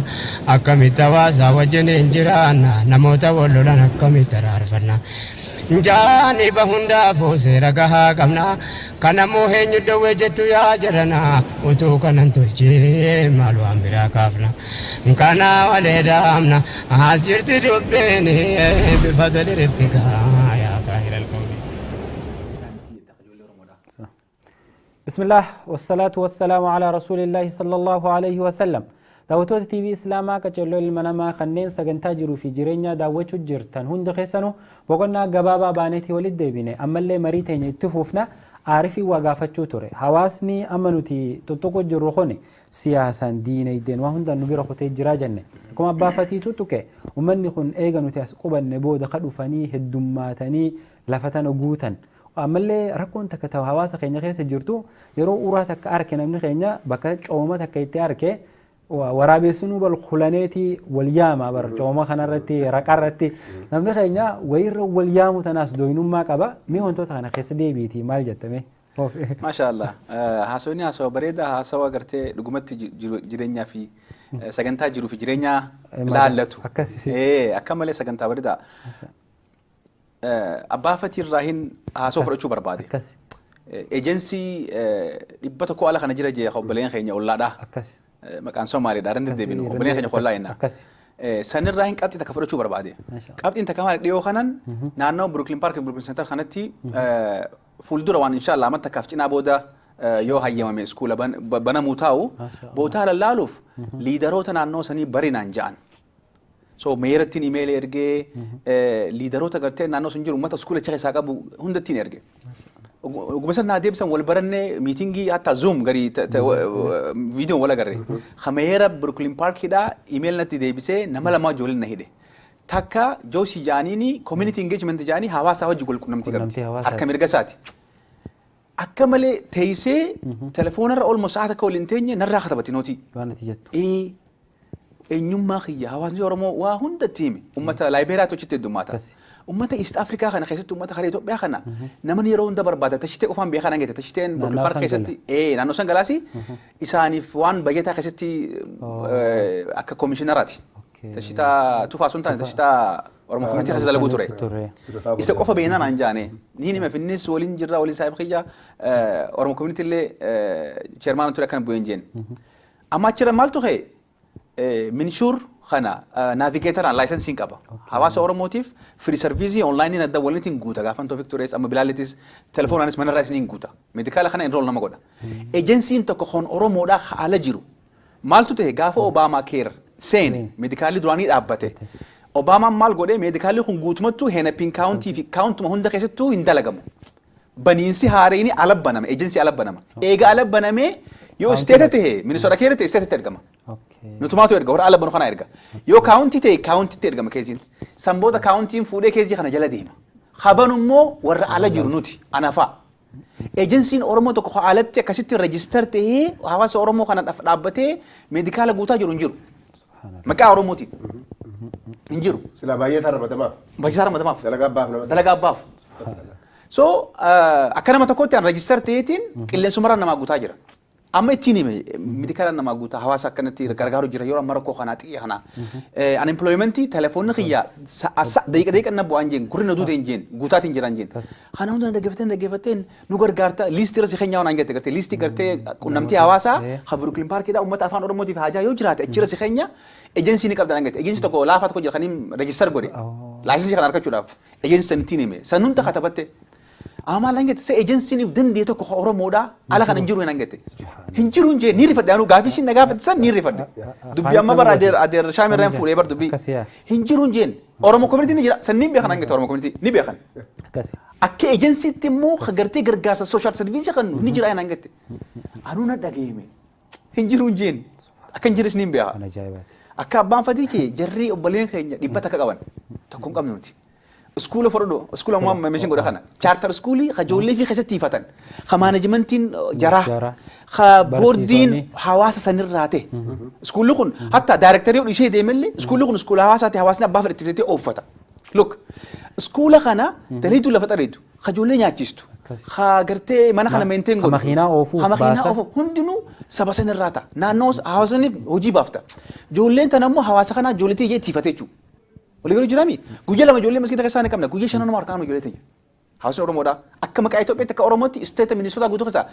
akkamitti hawaasaa wajjin jiraanna namoota wal lolan akkamitti araarfanna jaani bahundaafuu seera gahaa qabna kanammoo eenyu dhowwee jettu yaa jedhana utuu kanan tolchee maal waan biraa kaafna kana walee daamna as jirti dubbiin bifa toliriffikaa yaa kaahira alqawmi. بسم الله والصلاة والسلام على رسول الله صلى الله عليه وسلم. daawwattoota TV Islaamaa qaceelloo ilma namaa kanneen sagantaa jiruu fi jireenya daawwachuu jirtan hundi keessanuu boqonnaa gabaabaa baaneetii walitti deebine ammallee marii teenya itti fufna. Aarifii waa gaafachuu ture. Hawaasni amma nuti tokko jirru kuni siyaasaan diinagdeen waan hundaan nu bira kutee jiraa jenne. Akkuma abbaa fatiitu tuqe uummanni kun eega nuti as qubanne booda ka dhufanii heddummaatanii lafa tana guutan. Ammallee rakkoon takka ta'u hawaasa keenya keessa jirtu yeroo uraa takka arke namni keenya bakka cooma takka itti arke waraabessunuu bal khulaneetii wal yaama bar cooma kanarratti raqarratti namni keenya wayirra wal yaamu tanaas doyinummaa qaba. Mee wantoota kana keessa deebiitii maal jettame? Maashaallah haasawni haasawa bareeda haasawa gartee dhugumatti jireenyaa fi sagantaa jiruu fi jireenyaa laallatu. Akka malee sagantaa bareeda. Abbaa fatii irraahin haasoo fudhachuu barbaade. Ejensii dhibba tokko ala kana jira jee obboleen keenya ollaadha. Maqaan Somaaliidha randi deebinu obboleen keenya ollaa jenna. Sanirraa hin qabxii takka fudhachuu barbaade. Qabxiin takka maal dhiyoo kanan naannoo Brooklyn Park Brooklyn Center kanatti fuuldura waan inshallah amma takkaaf cinaa booda yoo hayyamame iskuula banamuu taa'u bootaa lallaaluuf liidaroota naannoo sanii barinaan ja'an. So meerattiin email ergee liidaroota gartee naannoo sun jiru uummata iskuula keessaa qabu hundattiin erge. Ogumasan naa deebisan wal barannee miitingii hatta zoom garii viidiyoon wal agarre. Meera Brooklyn Parkidhaa email natti deebisee nama lama ijoolleen na hidhe. Takka Joosii Jaaniini community engagement jaanii hawaasaa wajji wal qunnamtii qabdi. Harka mirga isaati. Akka malee teessee telefoonarra olmo sa'a takka waliin teenye narraa katabati nootii. Waan ati jettu. Eenyummaa kiyya hawaasni Oromoo waa hundatti hime uummata Laayibeeriyaa tochitti heddummaata. Uummata East Afrikaa kana keessatti uummata karaa Itoophiyaa kana namni yeroo hunda barbaada tashitee qofaan beekaa nangeete tashiteen Brooklyn Park keessatti naannoo san galaasi isaaniif waan bajetaa keessatti akka komishinaraati. Tashitaa tufaa sun taane tashitaa Oromoo komitii keessa dalaguu ture. Isa qofa beenaan aan jaane niin hime finnis waliin jirra waliin saayib kiyya Oromoo komitii illee cheermaan ture akkana bu'een jeen. Amma achirra maaltu ta'e Minshur khana navigator and licensing qaba. Hawaasa Oromootiif free service online nadda waliin guuta gaafan Tawfiq Tures amma Bilalitis telefoonaanis manarraa isiniin guuta. Medikaala kana enroll nama godha. Agency'n tokko kon Oromoodhaa haala jiru. Maaltu ta'e gaafa Obama Care seene medikaalli duraanii dhaabbate. Obama maal godhee medikaalli kun guutumattuu Hennepin County fi countuma hunda keessattuu hin dalagamu. Baniinsi haareeni alabbaname agency alabbanama. Eega alabbaname yoo state ta'e Minnesota Care ta'e state ergama. Nutumaatu erga warra alabbanu kana erga. Yoo county ta'e county ta'e ergama keessiin. Sanbooda county'n fuudhee keessii kana jala deema. Habanu immoo warra ala jiru nuti anafaa. Agency'n Oromoo tokko haalatti akkasitti register ta'ee hawaasa Oromoo kana dhaabbatee medikaala guutaa jiru hin jiru. Maqaa Oromootiin hin jiru. Sila baay'ee sarmatamaaf. Baay'ee sarmatamaaf. Dalagaa abbaaf. So akka nama tokkotti an register ta'eetiin qilleensumarraa namaa guutaa jira. Amma ittiin hime medikaala namaa guutaa hawaasa akkanatti gargaaru jira yeroo amma rakkoo kanaa xiyya kanaa. Unemploymentii telefoonni xiyyaa daqiiqa na bu'aan jeen gurri na duuteen jeen guutaatiin jiraan jeen. Kana hunda dhaggeeffatteen nu gargaarta liistii irra si keenyaa waan garte gartee liistii gartee qunnamtii hawaasaa ha Brooklyn Parkidhaa uummata afaan Oromootiif haajaa yoo jiraate achirra si keenya ejensii ni qabdan garte ejensii tokko laafaa tokko jira kaniin register godhe laayinsii kana argachuudhaaf ejensii san ittiin hime san hunda katabatte. Amma langete se agency ni dande to ko Oromoodha ala kan injiru nangete. Hinjiru nje ni rifadde anu gaafi sin nagafat san ni rifadde. Dubbi amma bar ader Shamir ran fuule bar dubbi. Hinjiru nje Oromo community ni jira san ni be kan nangete Oromo community ni be kan. Akka agency timmo khagarti gargaasa social service kan ni jira nangete. Anu na dageeme. Hinjiru nje akka injiris ni be ha. Akka abbaan fatii ke jarri obboleen keenya dhibbata ka qaban. Tokkon qabnu nuti. School of Ordo, school of Mama Mission Godana, charter school, Hajoli Fistifatan, Ha managementin Jara, Ha boarding Hawas Sanirate, school Lukun, Hatta directory of Ishe Demeli, school Lukun, school Hawas at Hawasna Buffer activity of Fata. Look, school Hana, the Ritu Lafataritu, Hajolina Chistu, Ha Gerte Manahana maintain Hamahina of Hundunu, Sabasan Rata, Nanos, Hausen, Ojibafta, Jolentanamo Hawasana, Joliti Tifatechu. Oleh Jerami, Gujala Majoli mesti kita kesana kamna, Gujala sana nomor kamu Joliti. Hasil Oromoda, akka maka itu peta ka Oromoti, state Minnesota gudu kasa.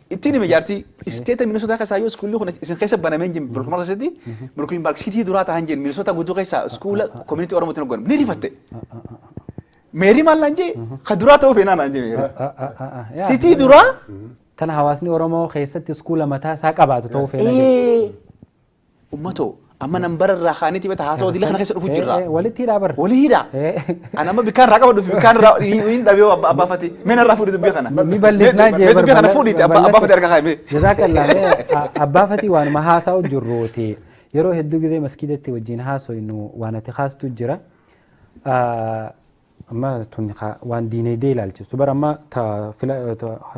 Itu ni menjadi state Minnesota kasa yo school lu kena isen kasa banamen Brooklyn Park City, Brooklyn Park City durata hanjen Minnesota gudu kasa school community Oromoti nogon. Beri fatte. Mary malanje, kadurata o fena nanje. City dura? Tan hawasni Oromo kasa school mata sakabatu to fena. Ummato. Amma number rakhani tiba tahaso dili khana khaysa dhufu jirra wali tira bar wali hida ana ma bikan raqa wadu bikan in dabi abba fati men rafu du bi khana mi ballisna je bar bi khana fudi abba fati arka khaybe jazakallah abba fati wan ma hasa ujurroti yero heddu gize maskidati wajin haso inu wanati khastu jira amma tunqa wan dine delal ci subar amma ta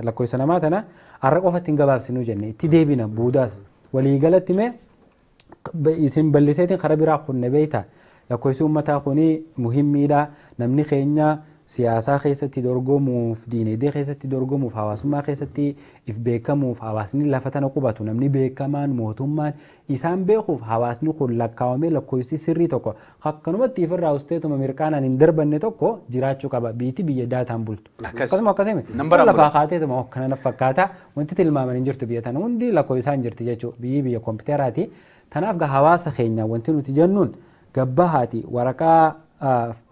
la koy sanamatana arqa fatin gabab sinu jenne ti debina budas wali galati me isin balliseetiin karaa biraa kunne beeyta lakkoofsi uummataa kuni muhimmiidha namni keenya siyaasaa keessatti dorgomuuf diinagdee keessatti dorgomuuf hawaasummaa keessatti if beekamuuf hawaasni lafa tana qubatu namni beekamaan mootummaan isaan beekuuf hawaasni kun lakkaawamee lakkoofsi sirrii tokko akkanumatti ifirraa usteetuma mirqaanaan hin darbanne tokko jiraachuu qaba biyya daataan bultu akkasuma akkasime lafaa kaateetuma akkana fakkaata wanti tilmaaman hin jirtu biyya tana hundi lakkoofsaan jirti jechuudha biyya kompiiteraati. Tanaaf ga hawaasa keenya wanti nuti jennuun gabbahaati waraqaa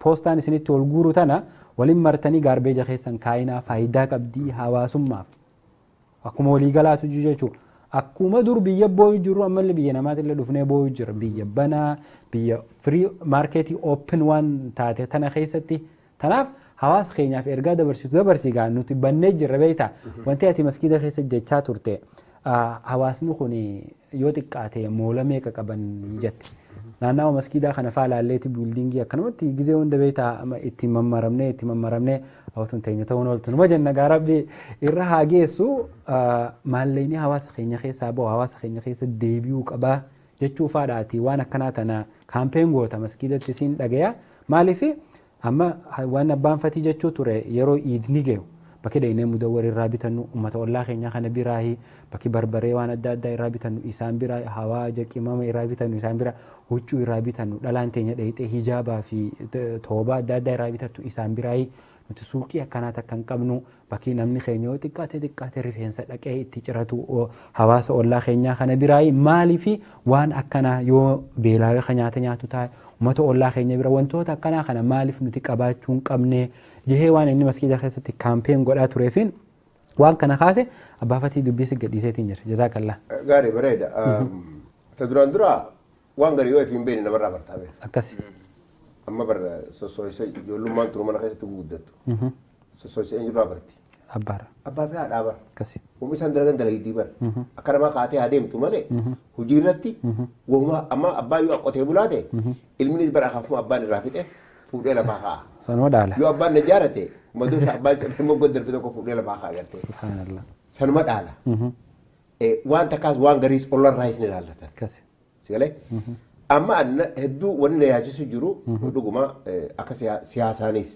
poostaan isinitti ol guuru tana waliin martanii gaarbeeja keessan kaayinaa faayidaa qabdii hawaasummaaf akkuma walii galaatu jechuudha. Akkuma dur biyya booyu jiru ammallee biyya namaatti illee dhufnee booyu jira biyya banaa biyya free marketii open waan taate tana keessatti tanaaf hawaasa keenyaaf ergaa dabarsigaa nuti bannee jirra beektaa wanti ati maskiida keessa jechaa turte. Hawaasni kun yoo xiqqaate moola meeqa qaban jette naannawa maskiidaa kana faalaalleeti biildingii akkanumatti gizee hunda beektaa itti mammaramne hawwatuun teenya ta'uun ooltu numa jenna gaarabbi irra haa geessu maalleeyni hawaasa keenya keessaa bahu hawaasa keenya keessa deebi'uu qabaa jechuu faadhaati waan akkanaa tana kaampeen goota maskiidatti siin dhagaya maaliif amma waan abbaan fatii jechuu ture yeroo iidni geewu. Bakki dheeyinee mudawwar irraa bitannu uummata ollaa keenya kana biraahi bakki barbaree waan adda addaa irraa bitannu isaan biraa hawaa jaqimama irraa bitannu isaan biraa huccuu irraa bitannu dhalaan teenya dheeyitee hijaabaa fi toobaa adda addaa irraa bitattu isaan biraahi nuti suuqii akkanaa takkan qabnu bakki namni keenya yoo xiqqaate rifeensa dhaqee itti ciratu hawaasa ollaa keenyaa kana biraahi maaliifi waan akkanaa yoo beelaawee ka nyaatu taa'e uummata ollaa keenya bira wantoota akkanaa kana maaliif nuti qabaachuu hin qabne jehee waan inni maskiida keessatti kaampeen godhaa tureefin waan kana kaase abbaa fatii dubbisi gadhiiseetiin jira jazaakallah. Gaarii bareeda. Ta duraan dura waan garii yoo ifiin beeni namarraa bartaame. Akkasi. Amma barra sosoosee ijoollummaan turu mana keessatti guddattu. Sosoosee eenyurraa barti. Abbaara. Abbaa fi haadhaa bara. Akkasi. Wammi isaan dalagan dalagidii bara. Akka namaa kaatee adeemtu malee hojii irratti wama amma abbaa yoo qotee bulaate ilminis bara akaafuma abbaan irraa fixe. Fuudhee lafaa kaa'a. Sanuma dhaala. Yoo abbaan na jaarate maddoo abbaan immoo goddarbe tokko fuudhee lafaa kaa'a garte. Subhaanallah. Sanuma dhaala. Waan takkaas waan gariis ollarraayis ni ilaallatan. Akkasi. Sigalee. Amma hedduu wanni na yaachisu jiru dhuguma akka siyaasaanis.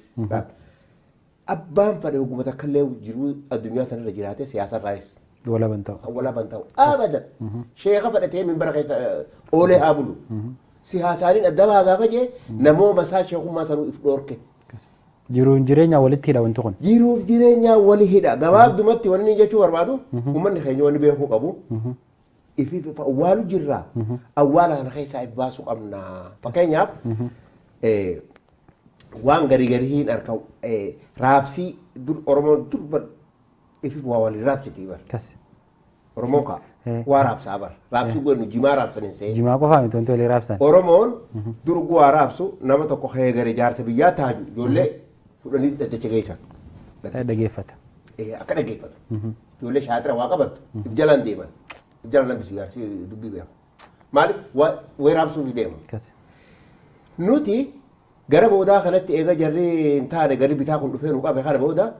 Abbaan fadhe hoguma takka illee jiru addunyaa sanarra jiraate siyaasarraayis. Walaban ta'u. Walaban ta'u. Abadan. Sheeka fadhatee minbara keessa oolee haa bulu. Siyaasaanin adda baa gaafa jee namoota isaa sheekummaa sanuu if dhoorke. Jiruun jireenya walitti hidha wanti kun. Jiruuf jireenya wali hidha gabaabdumatti wanni jechuu barbaadu uummanni keenya wanni beekuu qabu. Ifi awwaalu jirra awwaala kana keessaa if baasuu qabna. Fakkeenyaaf waan garii harka raabsii dur Oromoon dur ifi waa waliin raabsitii bar. Kasi. Oromoo kaa waa raabsaa bar. Raabsii goonu jimaa raabsan hin se'e. Jimaa qofaa miti wanti walii raabsan. Oromoon dur waa raabsu nama tokko heegare jaarsa biyyaa taaju ijoollee fudhanii dhaddacha geessan. Dhaggeeffata. Akka dhaggeeffatu. Ijoollee shaatira waa qabattu if jalaan deeman. If jalaan lambisu jaarsi dubbii beeku. Maaliif wayi raabsuuf deemu. Kasi. Nuti gara boodaa kanatti eega jarri hin taane gari bitaa kun dhufee nu qabe kana booda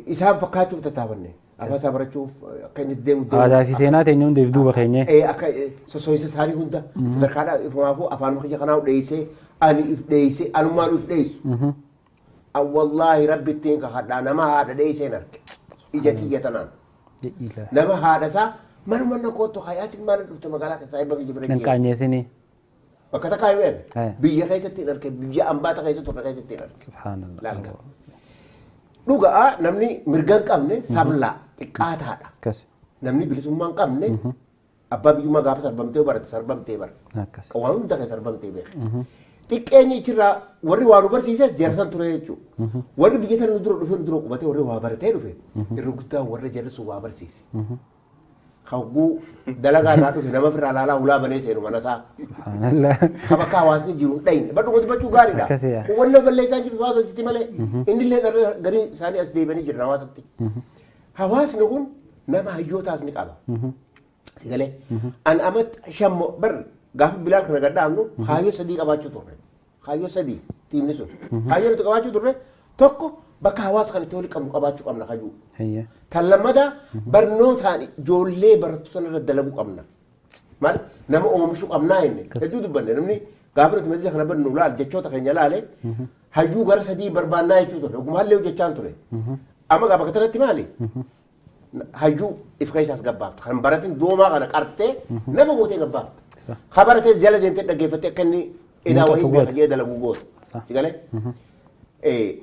isaan fakkaachuuf tattaafanne. Afaasaa barachuuf akka inni deemu. Aadaa fi seenaa teenya hundeef duuba keenya. Akka sosoisa isaanii hunda sadarkaadhaan ifumaafuu afaan kiyya kanaa dheeyisee ani if dheeyisee anummaan if dheeyisu. Wallaahi rabbi ittiin kakadhaa nama haadha dheeyiseen arge. Ija tiyya tanaan. Nama haadha isaa manuma na kootu hayaasin maal dhufte magaalaa keessaa eebba kiyya bira jiru. Nanqaanyeesini. Bakka takkaa himeen biyya keessatti hin arge biyya ambaata keessa turre keessatti hin arge. Subhaanallah. Dhugaa namni mirga hin qabne sablaa xiqqaataadha. Namni bilisummaa hin qabne abbaa biyyummaa gaafa sarbamtee barate sarbamtee bara. Waan hunda keessa sarbamtee beeka. Xiqqeenyi achirraa warri waa nu barsiises jaarsan ture jechuudha. Warri biyya sana nu dura dhufe nu dura qubatee warri waa baratee dhufe irra guddaan warri jallisu waa barsiise. Hawwuu dalagaa irraa dhufe nama firraa laalaa ulaa banee seenu mana isaa. Kaba akka hawaasni jiru hin dhayne badhu gooti bachuu gaariidha. Wanna balleessaan jiru hawaasa hojjetti malee inni illee garii isaanii as deebianii jiran hawaasatti. Hawaasni kun nama hayyootaas ni qaba. Sigalee an amatti shammo bar gaafa bilaal kana gadhaamnu kaayyoo sadii qabaachuu turre. Kaayyoo sadii tiimni sun. Kaayyoo nuti qabaachuu turre tokko bakka hawaasa kanatti waliin qabnu qabaachuu qabna kayyuu. Kan lammataa barnootaan ijoollee barattoota irra dalaguu qabna. Maal nama oomishuu qabnaa inni. Hedduu dubbanne namni gaafa nuti masjida kana bannu laal jechoota keenya laale hayyuu gara sadii barbaannaa jechuu turre. Ogumaallee hojjechaan ture. Amma gaafa bakka kanatti maali? Hayyuu if keessaas gabbaafta. Kan baratin doomaa kana qartee nama gootee gabbaafta. Kan baratees jala deemtee dhaggeeffattee akka inni edaa wayii beekagee dalaguu goota. Sigalee?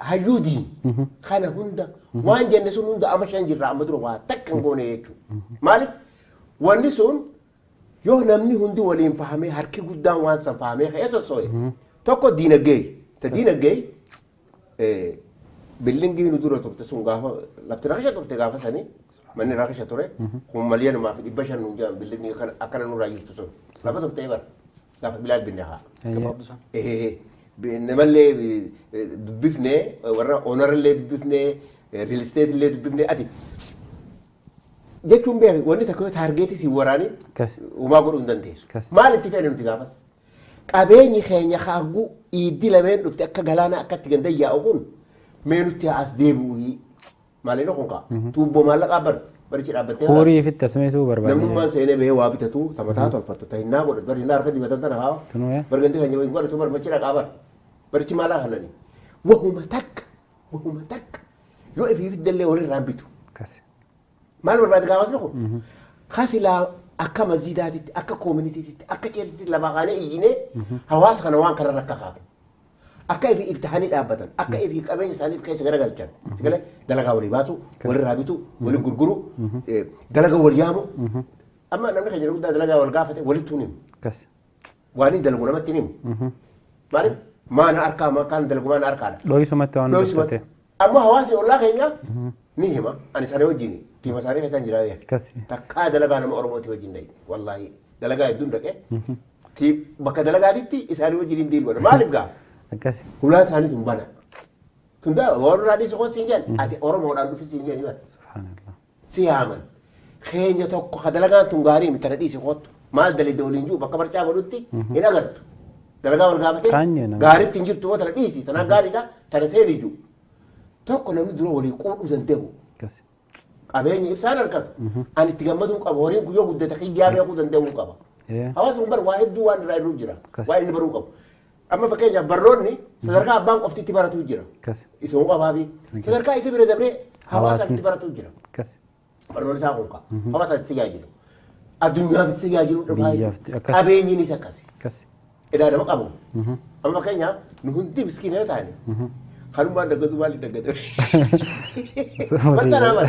Hayyuu diin kana hunda waan jenne sun hunda amma shan jirra amma dura waa takka hin goone jechuudha. Maaliif wanni sun yoo namni hundi waliin fahamee harki guddaan waan san fahamee ka'ee sossoo'e tokko diinagdee. Ta diinagdee billingii nu dura turte sun gaafa lafti rakasha turte gaafa sanii manni rakasha ture kun maliya namaa fi 500 nu jedhan billingii akkana nurraa jirtu sun lafa turte bara gaafa bilaal binne haa. Namallee dubbifnee warra oonarallee dubbifnee riil isteetillee dubbifnee ati jechuun beeku wanni takka taargeetii si waraanii uumaa godhuu hin dandeessu. Maal itti fedhe nuti gaafas? Qabeenyi keenya haaguu iiddi lameen dhufte akka galaana akkatti ganda yaa'u kun mee nuti as deebi'uu maaliin kun kaa tuubboo maallaqaa barichi dhaabbattee horii fi tasmeesuu barbaade. Namummaan seenee bahee waa bitatu tamataa tolfattu ta'innaa godhatu bari innaa harka dibatan tana haa bargantii keenya wayii godhatu barbachi dhaqaa bara. Barichi maalaa kanani wahuma takka yoo ifiif dallee walirraan bitu maal barbaade gaafasni kun kasilaa akka masjidaatitti akka koominitiitti akka ceertiitti lafaa kaanee iyyinee hawaasa kana waan kana rakka qaabu akka ifi iftahanii dhaabbatan akka ifi qabeenya isaaniif keessa garagalchan sigalee dalagaa walii baasu walirraa bitu walii gurguru dalagaa wal yaamu amma namni keenya guddaa dalagaa wal gaafate walittuu himu waan hin dalagu namatti himu maaliif maana harkaa makaan dalagu maana harkaadha. Dho'isumatti waan dubbatte. Amma hawaasni ollaa keenya ni hima ani isaanii wajjin tiima isaanii keessaan jiraa beeka. Takkaa dalagaa nama Oromooti wajjin dhayi wallaahi dalagaa hedduun dhaqee bakka dalagaatitti isaanii wajjin hin diilgoodha maaliif gaa? Hulaan isaanii tun bana. Tunda waan raadii soqoo siin jedhan ati Oromoodhaan dhufi siin jedhan himata. Si yaaman keenya tokko ka dalagaan tun gaarii miti tana dhiisi kootu maal dalide waliin jiru bakka barcaa godhutti hin agartu. Dalagaa wal gaafatee gaariitti hin jirtu tana dhiisi tana gaariidha tana seeni jiru. Tokko namni dura walii quudhuu danda'u. Qabeenyi ibsaan harkatu. Ani itti gammaduu qaba horiin guyyoo guddate xiyyaa beekuu danda'uu qaba. Hawaasni kun bara waa hedduu waan irraa irruu jira. Waa inni baruu qabu. Amma fakkeenyaaf barnoonni sadarkaa abbaan qofti itti baratu jira. Isoo qabaa fi sadarkaa isa bira dabree hawaasa itti baratu jira. Barnoonni isaa kun hawaasa itti tajaajilu. Addunyaaf itti tajaajilu dhugaa qabeenyiinis akkasi. Idaa nama qabu. Amma fakkeenyaaf nu hundi miskiina taane. Kanumaan daggatu maaliif daggate? Wanta nama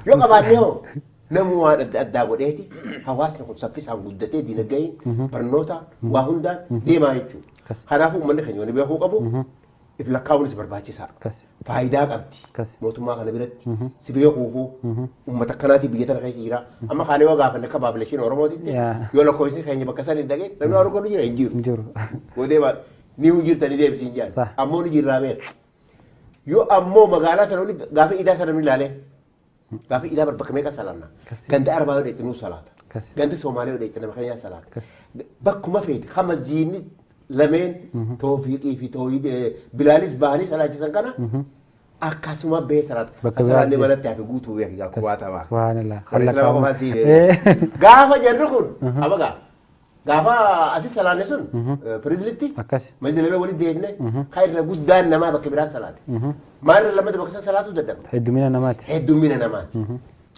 yoo qabaannee hoo namni waan adda addaa godheeti hawaasni kun saffisaan guddatee dinagdeen barnoota waa hundaan deemaa jechuudha. Kanaafuu uummanni keenya wani beekuu qabu if lakkaa'uunis barbaachisaa. Akkasi. Faayidaa qabdi. Akkasi. Mootummaa kana biratti si biyya kuufuu uummata akkanaati biyya tana keessa jira. Amma kaanii waa gaafanne akka baabilashiin Oromootitti yoo lakkoofsi keenya bakka san hin dhageen namni waan godhu jira hin jiru. Hin jiru. Godee maal ni hojjetanii deebisiin jaalladha. Ammoo ni jirraa beeku. Yoo ammoo magaalaa sana oli gaafa idaa sana ni ilaalee gaafa idaa bakka meeqa salaanna. Ganda Arbaa yoo dheetti nuu salaata. Ganda Somaalee yoo dheetti nama keenyaa salaata. Bakkuma feete hamas jiinni lameen toofiiqii fi tooyid bilaalis bahanii salaachisan kana akkasuma bee salaata. Bakka salaanni manatti hafe guutuu beeku gaa kubaatamaa. Subhaanallah. Gaafa jarri kun abagaa. Gaafa asii salaanne sun firiidilitti majlilee waliin deemne khayra guddaan namaa bakka biraa salaate. Maal irra lamatti bakka salaatu dadhaba. Heddumina namaati. Heddumina namaati.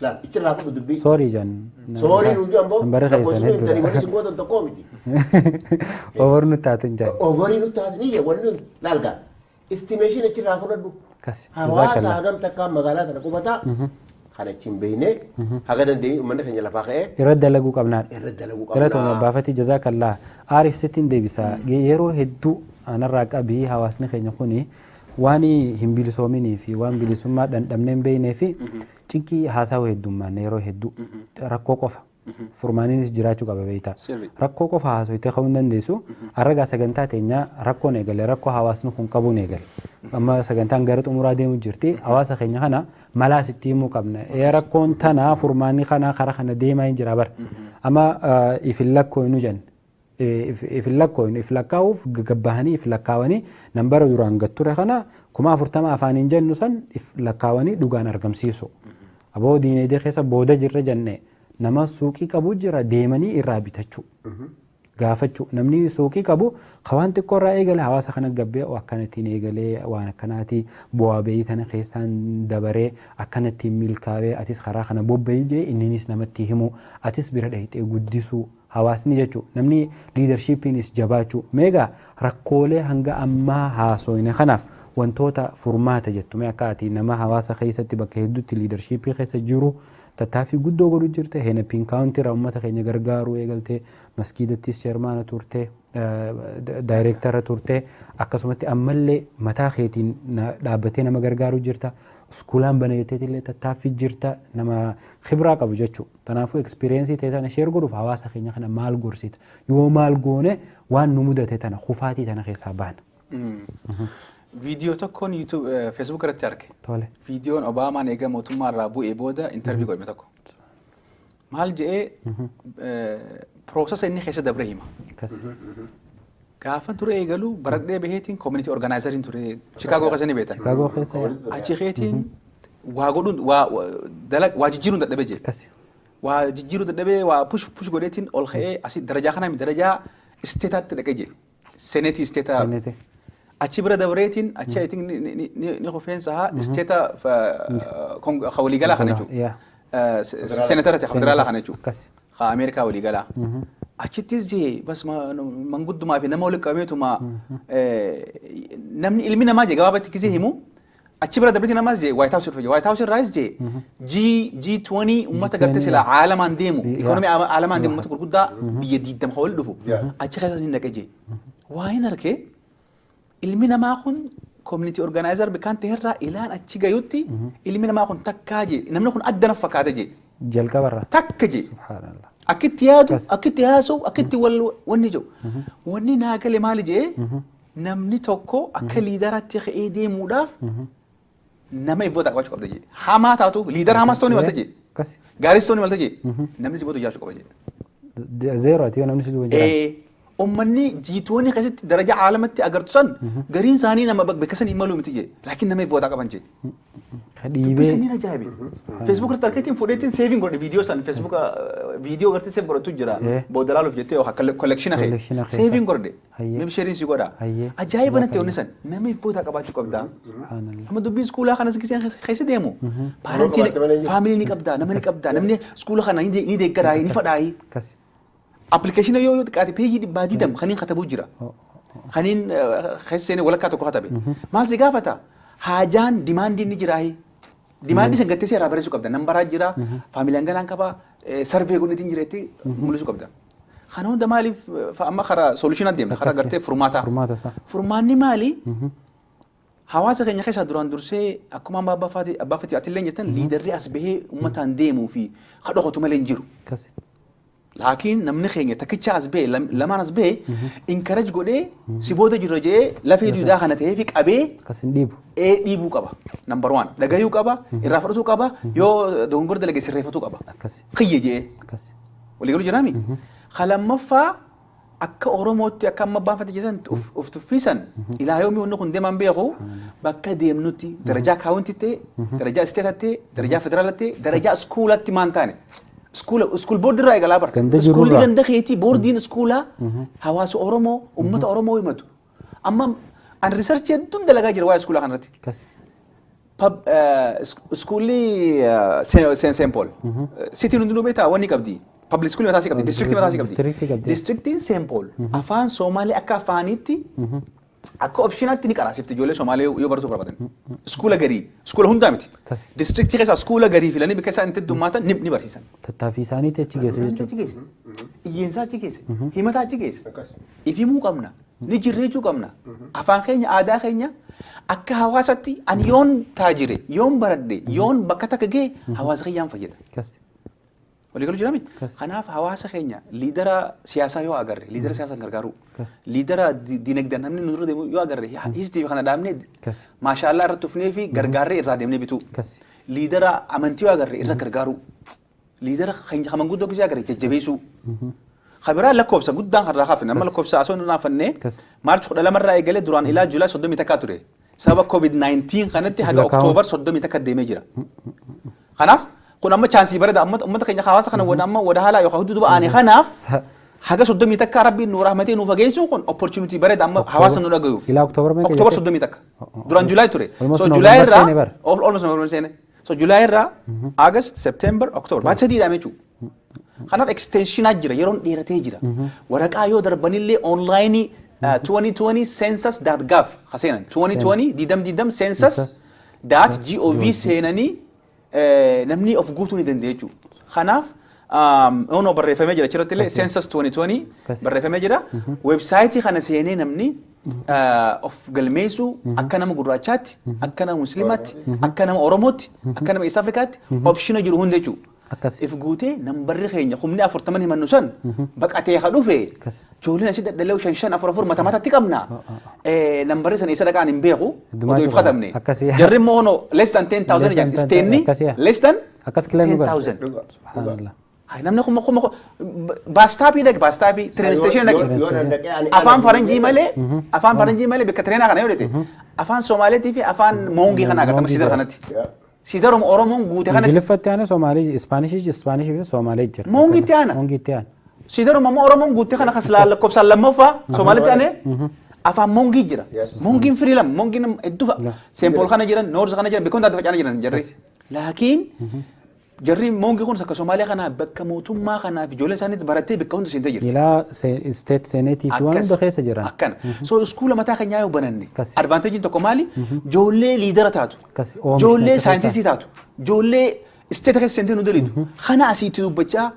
Laal ichirraa kun dubbii. Soorii jan. Soorii nuti amboo. Hambara keessan hedduu. Tani wali singoota tokkoo miti. Overii nutti taatin jaan. Overii nutti taatin iyya wanni laal gaa. Estimation ichirraa fudhadhu. Kasi. Hawaasa hagam takkaan magaalaa tana qubataa. Kana achiin beeknee haga dandeenye uummanni keenya lafaa ka'ee irratti dalaguu qabnaadha. Irratti dalaguu Irratti qabnaa. baafati jazaakallah. Aariif sittiin deebisa. Yeroo hedduu anarraa qabii hawaasni keenya kuni waan hin bilisoominii fi waan bilisummaa dhandhamnee hin beeknee fi cinqii haasawa heddummaan yeroo hedduu rakkoo qofa. Furmaaniinis jiraachuu qaba beektaa. Rakkoo qofa haasawitee ka'uu hin dandeessu. Arragaa sagantaa teenyaa rakkoon eegale rakkoo hawaasni kun qabuun eegale. Amma sagantaan gara xumuraa deemu jirti. Hawaasa keenya kana malaas itti himuu qabna. Rakkoon tana furmaanni kana karaa kana deemaa hin jira bara. Amma ifin lakkooyinu jan. Ifin lakkooyinu if lakkaa'uuf gabbahanii if lakkaawanii nambara duraan gatture kana 40 afaaniin jennu san if lakkaawanii dhugaan argamsiisu. Aboo diinagdee keessa booda jirra jennee. Nama suuqii qabu jira deemanii irraa bitachuu gaafachuu namni suuqii qabu waan xiqqoo irraa eegale hawaasa kana gabbee akkanattiin eegalee waan akkanaati bu'aa bahii tana keessaan dabaree akkanattiin milkaa'ee atis karaa kana bobba'ii jee inninis namatti himu atis bira dhahitee guddisuu hawaasni jechuu namni liidarshiippiinis jabaachuu meegaa rakkoolee hanga ammaa haasoyne kanaaf wantoota furmaata jettu mee akka ati nama hawaasa keessatti bakka hedduutti liidarshiippii keessa jiru tattaaffii guddoo godhu jirte Hennepin kaawuntiirraa uummata keenya gargaaruu eegaltee maskiidattis cheermaana turte daayireektara turte akkasumatti ammallee mataa keetiin dhaabbatee nama gargaaruu jirta iskuulaan banateetillee tattaaffii jirta nama khibraa qabu jechuu kanaafuu ekspiriyeensii ta'e tana sheer godhuuf hawaasa keenya kana maal gorsita yoo maal goone waan nu mudate tana kufaatii tana keessaa baana. Video tokkoon YouTube Facebook irratti arge. Tole. Videoon Obaamaan eega mootummaa irraa bu'ee booda interview godhame tokko. Maal jedhee processa inni keessa dabre hima. Kasi. Gaafa ture eegalu baradhee baheetiin community organizerin ture Chicago keessa ni beektan. Chicago keessa. Achi keetiin waa godhuun waa jijjiiruun dadhabee jira. Kasi. Waa jijjiiruu dadhabee waa push godheetiin ol ka'ee asii darajaa kana darajaa isteetaatti dhaqee jira. Seneetii isteetaa. Achi bira dabreetiin achi I think ni qofeensa isteeta waliigalaa kana jechuudha. Senatara ta'e federaalaa kana jechuudha. Haa Ameerikaa waliigalaa. Achittis jee bas manguddumaa fi nama waliin qabameetuma namni ilmi namaa jee gabaabatti kisee himu achi bira dabreetiin namaas jee White House dhufe White House irraas jee G20 uummata gartee sila aalamaan deemu ikoonomii aalamaan deemu uummata gurguddaa biyya 20 wal dhufu achi keessas ni dhaqee jee waa hin arkee ilmi namaa kun community organizer beekan ta'erraa ilaan achi gayutti ilmi namaa kun takkaa jee namni kun adda naf fakkaata jee jalqabarra takka jee subhanallah akitti yaadu akitti haasa'u akitti wanni jiru wanni naagale maali jee namni tokko akka liidaraatti ka'ee deemuudhaaf nama ifboota qabaachuu qabda jee hamaa taatu liidara hamaas ta'uu ni malta jee gaaris ta'uu ni malta jee namni si booda ijaarsu qaba jee zeero ati yoo namni si duuba jira ummanni jiitoonni keessatti daraja aalamatti agartu san gariin isaanii nama beekasan imaluu miti jee laakiin nama ifboota qaban jee kadhiibee ni ajaa'ibe Facebook irratti argatiin fudheetiin saving godhe viidiyoo san Facebook viidiyoo gartee save godhatu jira booda laaluuf jettee collection kee saving godhe maybe sharing si godha ajaa'iba natti onni san nama ifboota qabaachuu qabda amma dubbii iskuulaa kanas giseen keessa deemu paarentiin faamilii ni qabda nama ni qabda namni iskuula kana ni deeggaraa ni fadhaayi application yoo xiqqaate peejii dhibbaa didam kaniin katabuu jira kaniin keessa seenee walakkaa tokko katabe maal si gaafata haajaan dimaandiin ni jiraayi dimaandii san gattee seeraa bareessuu qabda nambaraa jira faamiliyaan galaan qaba sarvee godhetiin jireetti mul'isuu qabda kana hunda maaliif amma karaa solution adeemna karaa gartee furmaata furmaanni maali hawaasa keenya keessa duraan dursee akkuma abbaa fati atillee jettan liidarri as bahee uummataan deemuu fi kadhokotu malee hin jiru. Laakiin namni keenya takkicha as bahee lamaan as bahee encourage godhee si booda jirra jedhee lafee duudaa kana ta'ee fi qabee dhiibuu qaba. Number 1 dhagayuu qaba irraa fudhatuu qaba yoo dogongora dalage sirreeffatuu qaba. Kiyye jedhee walii galuu jiraami. Lammaffaa akka Oromootti akka amma abbaan fati jedhan of tuffisan ilaa yoomii wanni kun deeman beeku bakka deemnutti darajaa kaawuntii ta'e darajaa isteetaa ta'e darajaa federaalaa ta'e darajaa iskuulatti maan taane. School board irraa eegalaa barta. School ganda keetii boordiin iskuulaa hawaasa Oromoo uummata Oromoo himatu. Amma an research hedduun dalagaa jira waa'ee iskuulaa kanarratti. Iskuulii Saint Paul. Sitiin hundinuu beektaa wanni qabdi. Public school mataa ishee qabdi. Districtii mataa ishee qabdi. Districtiin Saint Paul afaan Somaalee akka afaaniitti akka opshinaatti ni qaraasifti ijoollee Somaalee yoo baratu barbaadan. Iskuula garii iskuula hundaa miti. Districtii keessa iskuula garii filanii bakka isaan itti heddummatan ni barsiisan. Tattaaffii isaaniitti achi geesse jechuudha. Iyyeensaa achi geesse. Himataa achi geesse. Ifimuu qabna. Ni jirreechuu qabna. Afaan keenya aadaa keenya akka hawaasatti ani yoon taajire yoon baradhe yoon bakka takka ga'e hawaasa kenyaan fayyada. Walii galuu jirami. Kanaaf hawaasa keenya liidara siyaasaa yoo agarre liidara siyaasaa gargaaru liidara dinagdee namni nurra deemu yoo agarre hiistii kana dhaabnee maashaallah irratti ufnee fi gargaarree irraa deemnee bitu liidara amantii yoo agarre irra gargaaru liidara keenya haman guddoo gisee agarre jajjabeessu خبرة لكوفسا قدام هالرخاف إنما لكوفسا أصلا نافنة مارش خد لما رأي قال دوران إلى جولاي صدمي تكاتوري سبب كوفيد 19 خنتي حاجة أكتوبر صدمي تكاد مجرى خناف كنا ما chance برد أمة تكيني خواص خنا ونما ودهلا يخوض دوا أنا خناف حاجة صدمي تك ربي نور رحمتي نوفا جيسون كون opportunity برد أمة خواص نورا جيوف إلى أكتوبر صدمي تك دوران جولاي توري so جولاي را almost November سنة so جولاي را August September October بعد سدي دامي شو خناف extension أجرا يرون ديرتي أجرا ورق أيو دربني اللي online 2020 census.gov خسينا 2020 ديدم census.gov سيناني نمني of go to ندنديجو خناف أونو بريفة مجرا شرط اللي census 2020 بريفة مجرا ويب سايتي خنا سيني نمني of قلميسو أكنا مقرأشات أكنا مسلمات أكنا أوروموت أكنا إيست أفريقات option جرو هنديجو if guute nambarri keenya humni 40 himan nusan baqatee kadhufe joolina si daddalee shan afur matamatatti qabna nambarri san isa dhaqaan hin beeku odoo ifkatamne jarri moono less than 10000 jan steenni less than 10000 subhanallah hay namni kuma baastaapii train station dhaqe afaan faranjii malee bakka trainaa kana yoo dhete afaan Somaaleetii fi afaan Moongii kana agartama sidar kanatti سيدارهم أورمون قوتي خانة دلفتي أنا سومالي إسبانيش في سومالي جر مونجي تيانا سيدارهم ما أورمون قوتي خانة خسلا لكوف سلام مفا سومالي تيانا أفهم مونجي جرا مونجي فريلم مونجي نم إدوفا سيمبل خانة جرا نورز خانة جرا بيكون تدفع جانا جرا جري لكن جري مونجي خون سك سومالي خانة بكموتوم ما خانة في جولين سنة براتي بكون تسينتا جرا إلى ستيت سيناتي فوان دخيس جرا أكن سو سكول ما تاخذ نياو بنندي أدفانتيج إنتو كمالي جولة ليدر تاتو جولة ساينتيستي تاتو جولة ستيت خيس سنتين ودليدو خنا أسيتو بتشا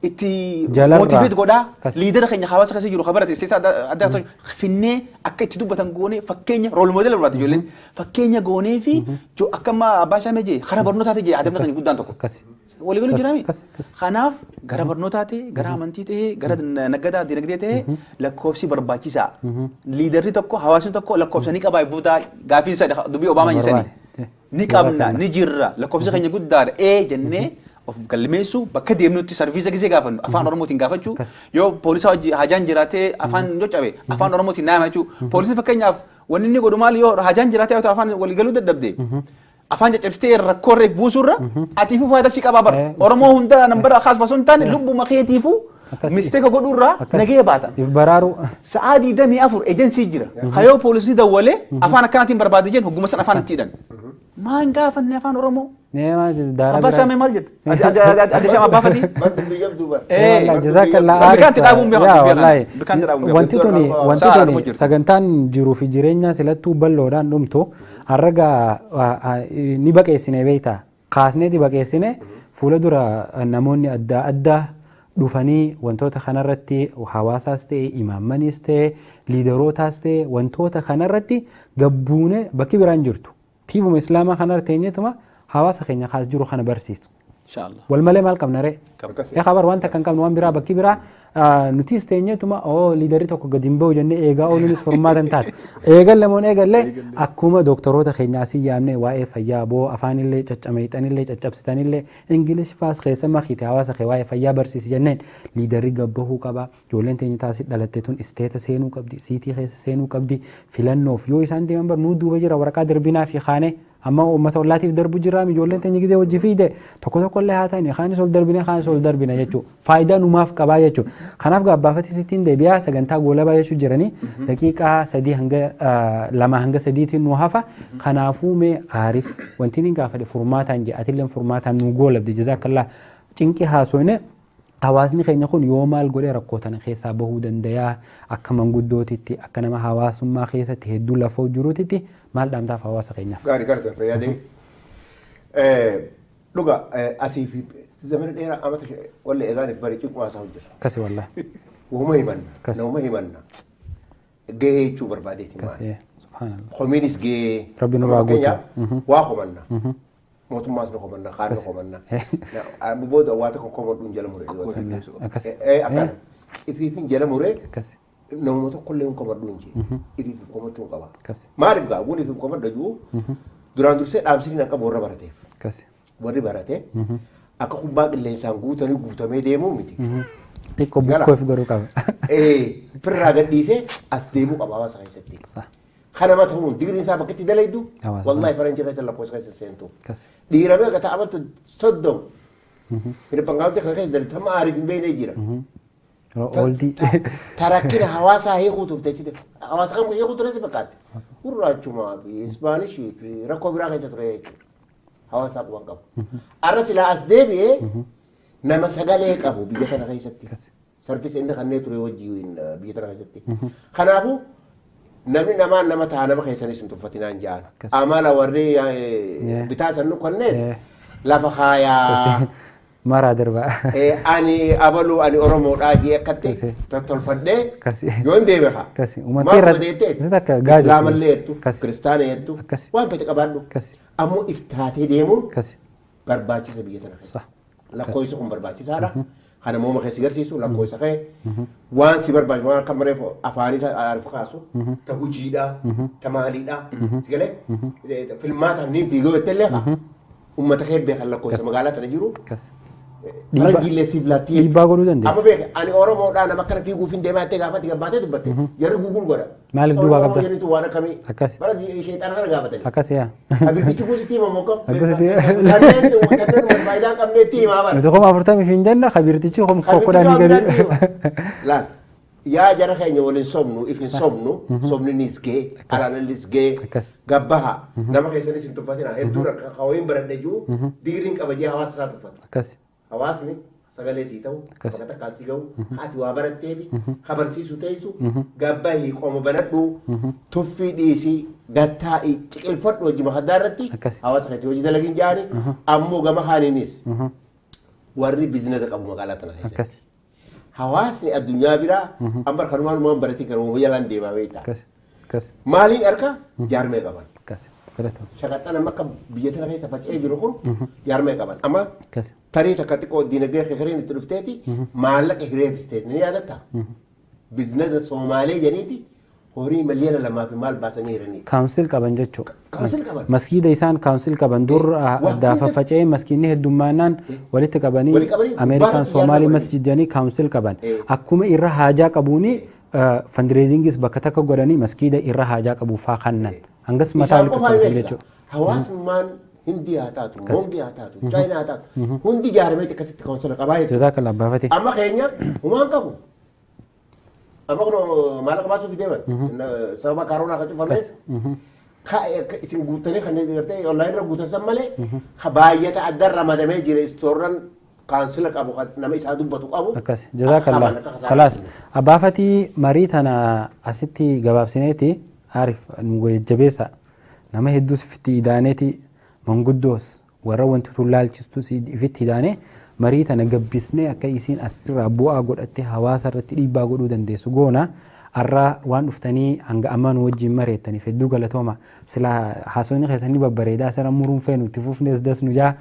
إتي موتيفيت قودا ليدر خيني خواص خسي جلو خبرت استيس أدا فيني أكيد تدو بتنقوني فكينيا رول موديل برات جولين فكينيا قوني في جو أكما باشا مجي خرا برنوتاتي جي عدم نخني قدام تكو ولي يقولون جرامي خناف غرا برنوتاتي غرا منتيته غرا نجدا دينجدته لكوفسي برباكيسا ليدر تكو حواسن تكو لكوفسي نيكا باي فوتا غافين سا دبي اوباما يسني نيكامنا نيجيرا لكوفسي خني قدار جنة of galmeessu bakka deemnutti sarviisa gisee gaafannu afaan oromootiin gaafachuu yoo poolisa hajaan jiraatee afaan joccabe afaan oromootiin naama jechuu poolisiin fakkeenyaaf wanni inni godhu maal yoo hajaan jiraatee afaan waliigaluu dadhabde afaan caccabsitee rakkoo irreef buusurra atiifuu faayidaa si qabaa bara oromoo hunda nambara khaas fasoon taane lubbuma keetiifuu misteeka godhurraa nagee baata baraaru sa'aadii 24 ejensii jira hayoo poolisni dawwalee afaan akkanaatiin barbaade jeen hogguma san afaan itti hidhan maan gaafanne afaan oromoo أبا شامي مالجد أدي شام أبا فتي جزاك الله بكان تدابون والله وانتوني سجنتان جرو في جيرينيا سلتو بلوران نمتو الرجا نبقى سنة بيتا خاصني دي بقى سنة فولا دورا نموني أدا dhufanii wantoota kanarratti hawaasaas ta'e imaammaniis ta'e liidarootaas ta'e wantoota kanarratti gabbuune bakki biraan jirtu tiivuma islaamaa kanarra teenyetuma hawaasa keenya kaas jiru kana barsiisa. Wal malee maal qabna ree? Khabar wanta kan qabnu waan biraa bakki biraa nutis teenyetuma liidarii tokko gadi hin bahu jennee eegaa ooluunis furmaatan taate. Eegallamoon eegallee akkuma doktoroota keenyaa asii yaamne waa'ee fayyaa boo afaanillee caccameexanillee caccabsitanillee ingilish faas keessa makiite hawaasa kee waa'ee fayyaa barsiisi jenneen liidarii gabbahuu qaba. Ijoolleen teenya taasii dhalatte tun isteeta seenuu qabdi siitii keessa seenuu qabdi filannoof yoo isaan deeman bar nuu duuba jira waraqaa darbinaa fi kaane amma uummata ollaatiif darbu jira ijoolleen teenya gizee wajji fiide tokko tokkollee haa ta'ani kaanis ol darbine kaanis ol darbina jechuudha faayidaa numaaf qabaa jechuudha kanaaf gaabbaafati sittiin deebi'aa sagantaa goolabaa jechuu jiranii daqiiqaa 3 hanga 2 hanga 3tiin nu hafa kanaafuu mee aariif wanti ni gaafadhe furmaataan jee atilleen furmaataan nu goolabde jazaakallaa cinqii haasofne hawaasni keenya kun yoo maal godhee rakkoo tana keessaa bahuu dandayaa akka manguddootitti akka nama hawaasummaa keessatti hedduu lafoo jiruutitti maal dhaamtaaf hawaasa keenyaaf? Gaarii gaarii yaadee dhuga asii fi zamana dheeraa amata wallee eegaaniif bari cinquu haasaa hojjetu. Kasi wallaahi. Uuma himanna nama himanna gahee jechuu barbaadeeti maali? Kasi subhaanallah. Homiinis gahee. Rabbi nurraa guutu. Waa homanna. Mootummaas nu homanna kaan nu homanna. Amma booda waa tokko komadhuun jala muree. Akkasi. Akkana ifiifin jala muree. Akkasi. Namoota tokkollee komadhuun jee ifiif komachuun qaba. Maaliif gaa kun ifiif komadha jiru duraan dursee dhaamsiniin akka warra barateef. Warri barate akka kubbaa qilleensaan guutamee deemuu miti. Xiqqoo bukkoof godhuu qaba. Firraa gadhiisee as deemuu qaba hawaasa keessatti. Kana mata humuun digriin isaa bakka itti dalaydu wallaahi faranjii keessa lakkoofsa keessa seentu. Dhiiramee akka ta'amata 30 hirphangaawwan kana keessa daltama aariif hin beeknee jira. Tarakkina hawaasaa hiikuutuuf jechite hawaasa kam hiikuu ture si fakkaate gurraachumaa fi ispaanishii fi rakkoo biraa keessa ture jechuudha hawaasaa quban qabu. Arra silaa as deebi'ee nama sagalee qabu biyya tana keessatti sarfisa inni kanneen ture wajjiin biyya tana keessatti. Kanaafuu namni namaan nama ta'a nama keessanis hin tuffatinaan ja'an amala warri bitaa sannu kannees lafa kaayaa. Mara darba. Ani abalu ani Oromoodhaa jee akkatti tottolfadhee yoon deeme haa. Maal godheettee Islaamallee jettu Kiristaana jettu waan fete qabaadhu ammoo iftaatee deemuun barbaachisa biyya tana. Lakkoofsi kun barbaachisaadha. Kana mooma keessi garsiisu lakkoofsa ka'e waan si barbaachisu waan akka mareef afaanii ariif kaasu ta hojiidhaa ta maaliidhaa si galee filmaataan ni fiigoo jettellee haa. Uummata kee beekan lakkoofsa magaalaa tana jiru. Faranjiillee siif laattii. Dhiibbaa godhuu dandeessi. Amma beeka ani Oromoodhaa nama akkana fiiguuf hin deemaa jettee gaafatti gabbaatee dubbatte jarri gugul godha. Maaliif duwwaa qabda? Oromoo waan akkamii? Akkas. Bara sheexaana kana gaafatani. Akkas yaa. Abirtichi kuusitti himamu akkam? Akkasitti. Kanneen faayidaan qabneetti himaa bara. Nuti kuma 40 hin jenna abirtichi kuma kokkodhaan ni gadi. Laal. Yaa jara keenya waliin sobnu ifin sobnu sobninis gee alaanis gee gabbaha nama keessanis hin tuffatina hedduu hawaayin baradhe jiru digriin qabajee hawaasa isaa tuffata. Hawaasni sagalee sii ta'u bakka takkaan sii ga'u haati waa barattee fi habarsiisu teessu gabbahii qomo banadhu tuffii dhiisii gattaa'ii ciqilfadhu wajji makaddaa irratti hawaasa keetti hojii dalagiin jaani ammoo gama kaaniinis warri biizinasa qabu magaalaa tana keessatti. Hawaasni addunyaa biraa amma kanumaan waan baratii kan uumama jalaan deemaa beektaa. Maaliin harka jaarmee qaban. Shaqaxaan amma akka biyya tana keessa faca'ee jiru kun jaarmee qaban. Amma tarii takka xiqqoo diinagdee kekeriin itti dhufteeti maallaqa hireeffisteeti ni yaadatta. Biizinasa Soomaalee janiiti horii miliyoona 2 fi maal baasanii jiranii. Kaawunsil qaban jechuudha. Kaawunsil qaban. Masgiida isaan kaawunsil qaban dur addaafa faca'ee maskiinni heddummaannaan walitti qabanii Ameerikaan Soomaalii masjid jedhanii kaawunsil qaban. Akkuma irra haajaa qabuuni fundraisingis bakka takka godhanii maskiida irra haajaa qabu faa kannan. Hangas mataa walitti qabatan jechuudha. Hawaasummaan Hindi haa taatu, Mongi haa taatu, Chaayinaa haa taatu hundi jaarmeeti akkasitti kaawunsila qabaa jechuudha. Jazaakallaa baafate. Amma keenya humaan qabu. Amma kun maallaqa baasuuf deeman sababa kaaroonaa kan cufameef isin guuttanii kan gartee onlaayinii irra guutassan malee baay'ata addan ramadamee jira istoorran kaansila qabu nama isaa dubbatu qabu. Akkas jazaakallaa. Kalaas abaafatii marii tana asitti gabaabsineeti Aarif nu jabeessa nama hedduus ifitti idaaneeti manguddoos warra wanti tun laalchistus ifitti idaane marii tana gabbisnee akka isiin asirraa bu'aa godhattee hawaasa irratti dhiibbaa godhuu dandeessu goona. Arraa waan dhuftanii hanga ammaan wajjin mareettaniif hedduu galatooma. Sila haasawni keessanii babbareedaa sana muruun feenu itti fufnees das nu jaa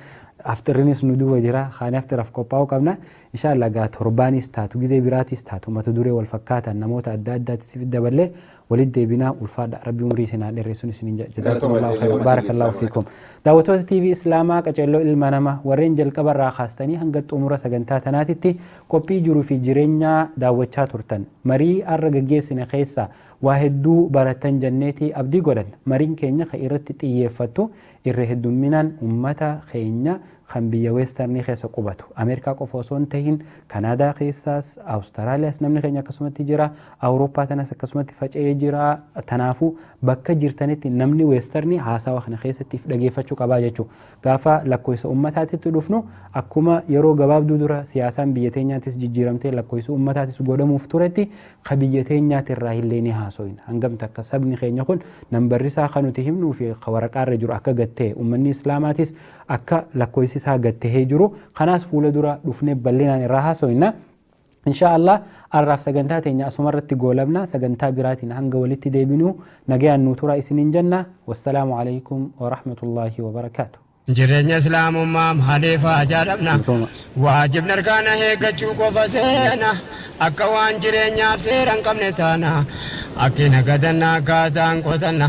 aftirrinis nu duuba jira. Haani aftiraaf qophaa'uu qabna. Inshaallah gaa torbaanis taatu gizee biraatis taatu mata duree wal fakkaatan namoota adda addaattis dabalee walitti deebinaa ulfaadha. Rabbi umrii isinaa dheeressuun isin jazakumullahu khairan barakallahu fiikum. Daawwattoota TV Islaamaa qaceelloo ilma namaa warreen jalqabarraa kaastanii hanga xumura sagantaa tanaatitti qophii jiruu fi jireenya daawwachaa turtan. Marii arra gaggeessine keessa waa hedduu baratan janneetii abdii godhan. Mariin keenya kan irratti xiyyeeffattu irra heddumminaan ummata keenya kan biyya weestarnii keessa qubatu. Ameerikaa qofa osoo hin tahin Kanaadaa keessaas Awustiraaliyaas namni keenya akkasumatti jira. Awurooppaa tanas akkasumatti faca'ee jira. Tanaafuu bakka jirtanitti namni weestarnii haasawa kana keessatti dhageeffachuu qabaa jechuudha. Gaafa lakkoofsa uummataatitti dhufnu akkuma yeroo gabaabduu dura siyaasaan biyya teenyaatis jijjiiramtee lakkoofsa uummataatis godhamuuf turetti ka biyya teenyaati irraa illee ni haasoin. Hangamta akka sabni keenya kun nambarrisaa kan nuti himnuu fi waraqaarra jiru akka gattee uummanni Islaamaatis akka lakkoofsi isaa gattee jiru kanaas fuula dura dhufnee bal'inaan irraa haasoinna. Inshaallah arraaf sagantaa teenya asumarratti goolabna sagantaa biraatiin hanga walitti deebinu nagayaan nu tura isiniin jenna. Wassalaamu alaykum wa rahmatullahi wa barakaatuh. jireenya islaamummaa haleefaa jaadhabna waajibni argaana eeggachuu qofa seena akka waan jireenyaaf seera hin qabne taana akkina gadanna akkaataan qotanna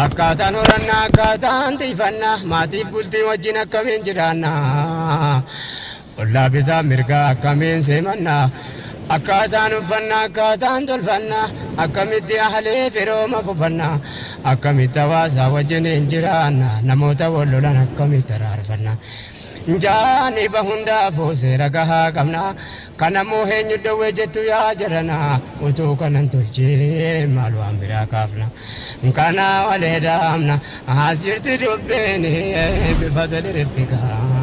akkaataan horanna akkaataan tiifanna maatiif bultii wajjin akkamiin jiraanna ollaa bitaa mirgaa akkamiin seemanna akkaataan uffanna akkaataan tolfanna akkamitti ahlee firooma fufanna akkamitti hawaasa wajjin jiraanna namoota wal lolan akkamitti araarfanna jaani bahundaafuu seera gahaa qabna kanammoo eenyu dhowwee jettu yaa jarana utuu kanan tolchee maal waan biraa kaafna kana walee daamna as jirti dubbiin bifa toliriffikaa